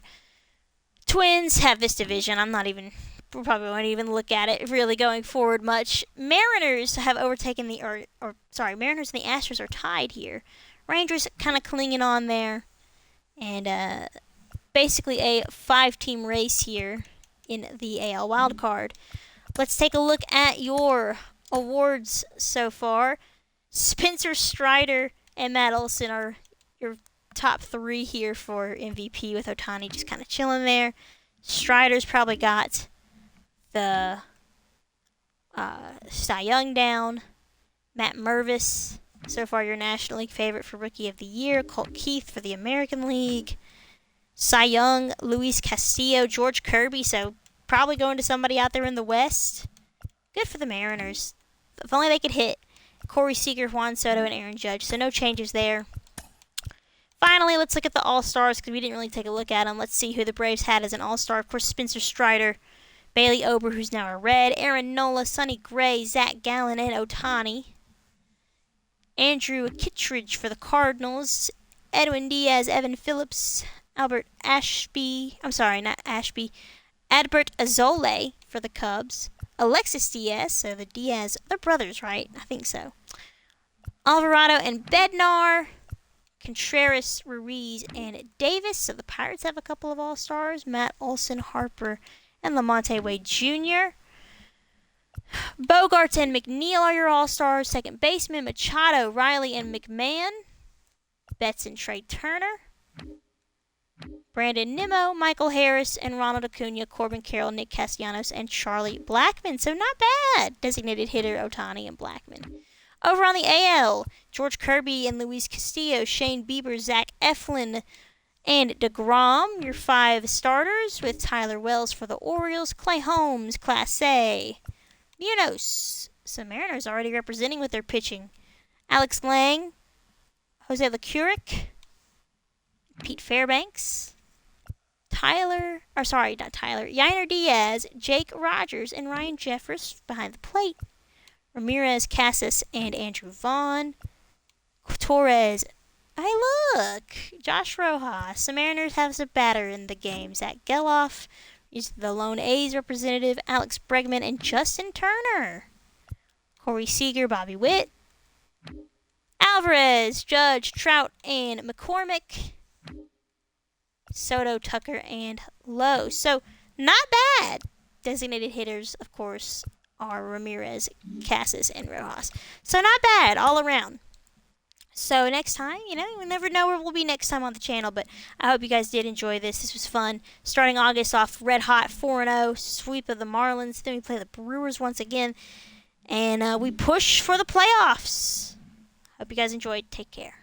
Twins have this division. We probably won't even look at it really going forward much. Mariners have overtaken Mariners and the Astros are tied here. Rangers kind of clinging on there. And basically a 5-team race here in the AL wildcard. Let's take a look at your awards so far. Spencer Strider and Matt Olson are your top 3 here for MVP, with Ohtani just kind of chilling there. Strider's probably got the Cy Young down. Matt Mervis, so far your National League favorite for Rookie of the Year. Colt Keith for the American League. Cy Young, Luis Castillo, George Kirby, so probably going to somebody out there in the West. Good for the Mariners. If only they could hit. Corey Seager, Juan Soto, and Aaron Judge, so no changes there. Finally, let's look at the All-Stars, because we didn't really take a look at them. Let's see who the Braves had as an All-Star. Of course, Spencer Strider, Bailey Ober, who's now a Red, Aaron Nola, Sonny Gray, Zach Gallen, and Ohtani. Andrew Kittredge for the Cardinals, Edwin Diaz, Evan Phillips, Adbert Azole for the Cubs, Alexis Diaz, so the Diaz, they're brothers, right? I think so. Alvarado and Bednar, Contreras, Ruiz, and Davis. So the Pirates have a couple of All-Stars. Matt Olson, Harper, and Lamonte Wade Jr. Bogarts and McNeil are your All-Stars. Second baseman, Machado, Riley, and McMahon. Betts and Trey Turner. Brandon Nimmo, Michael Harris, and Ronald Acuna, Corbin Carroll, Nick Castellanos, and Charlie Blackmon. So not bad. Designated hitter Ohtani and Blackmon. Over on the AL, George Kirby and Luis Castillo, Shane Bieber, Zach Eflin, and DeGrom, your 5 starters, with Tyler Wells for the Orioles, Clay Holmes, Class A, Munoz. So Mariners already representing with their pitching. Alex Lang, Jose Lecuric, Pete Fairbanks, Yainer Diaz, Jake Rogers, and Ryan Jeffers behind the plate. Ramirez, Casas, and Andrew Vaughn. Torres. Hey, look! Josh Rojas. The Mariners have a batter in the game. Zach Geloff is the lone A's representative. Alex Bregman and Justin Turner. Corey Seager, Bobby Witt. Alvarez, Judge, Trout, and McCormick. Soto, Tucker, and Lowe. So, not bad. Designated hitters, of course, are Ramirez, Casas, and Rojas. So, not bad all around. So, next time, you never know where we'll be next time on the channel, but I hope you guys did enjoy this. This was fun. Starting August off red hot, 4-0, sweep of the Marlins. Then we play the Brewers once again, and we push for the playoffs. Hope you guys enjoyed. Take care.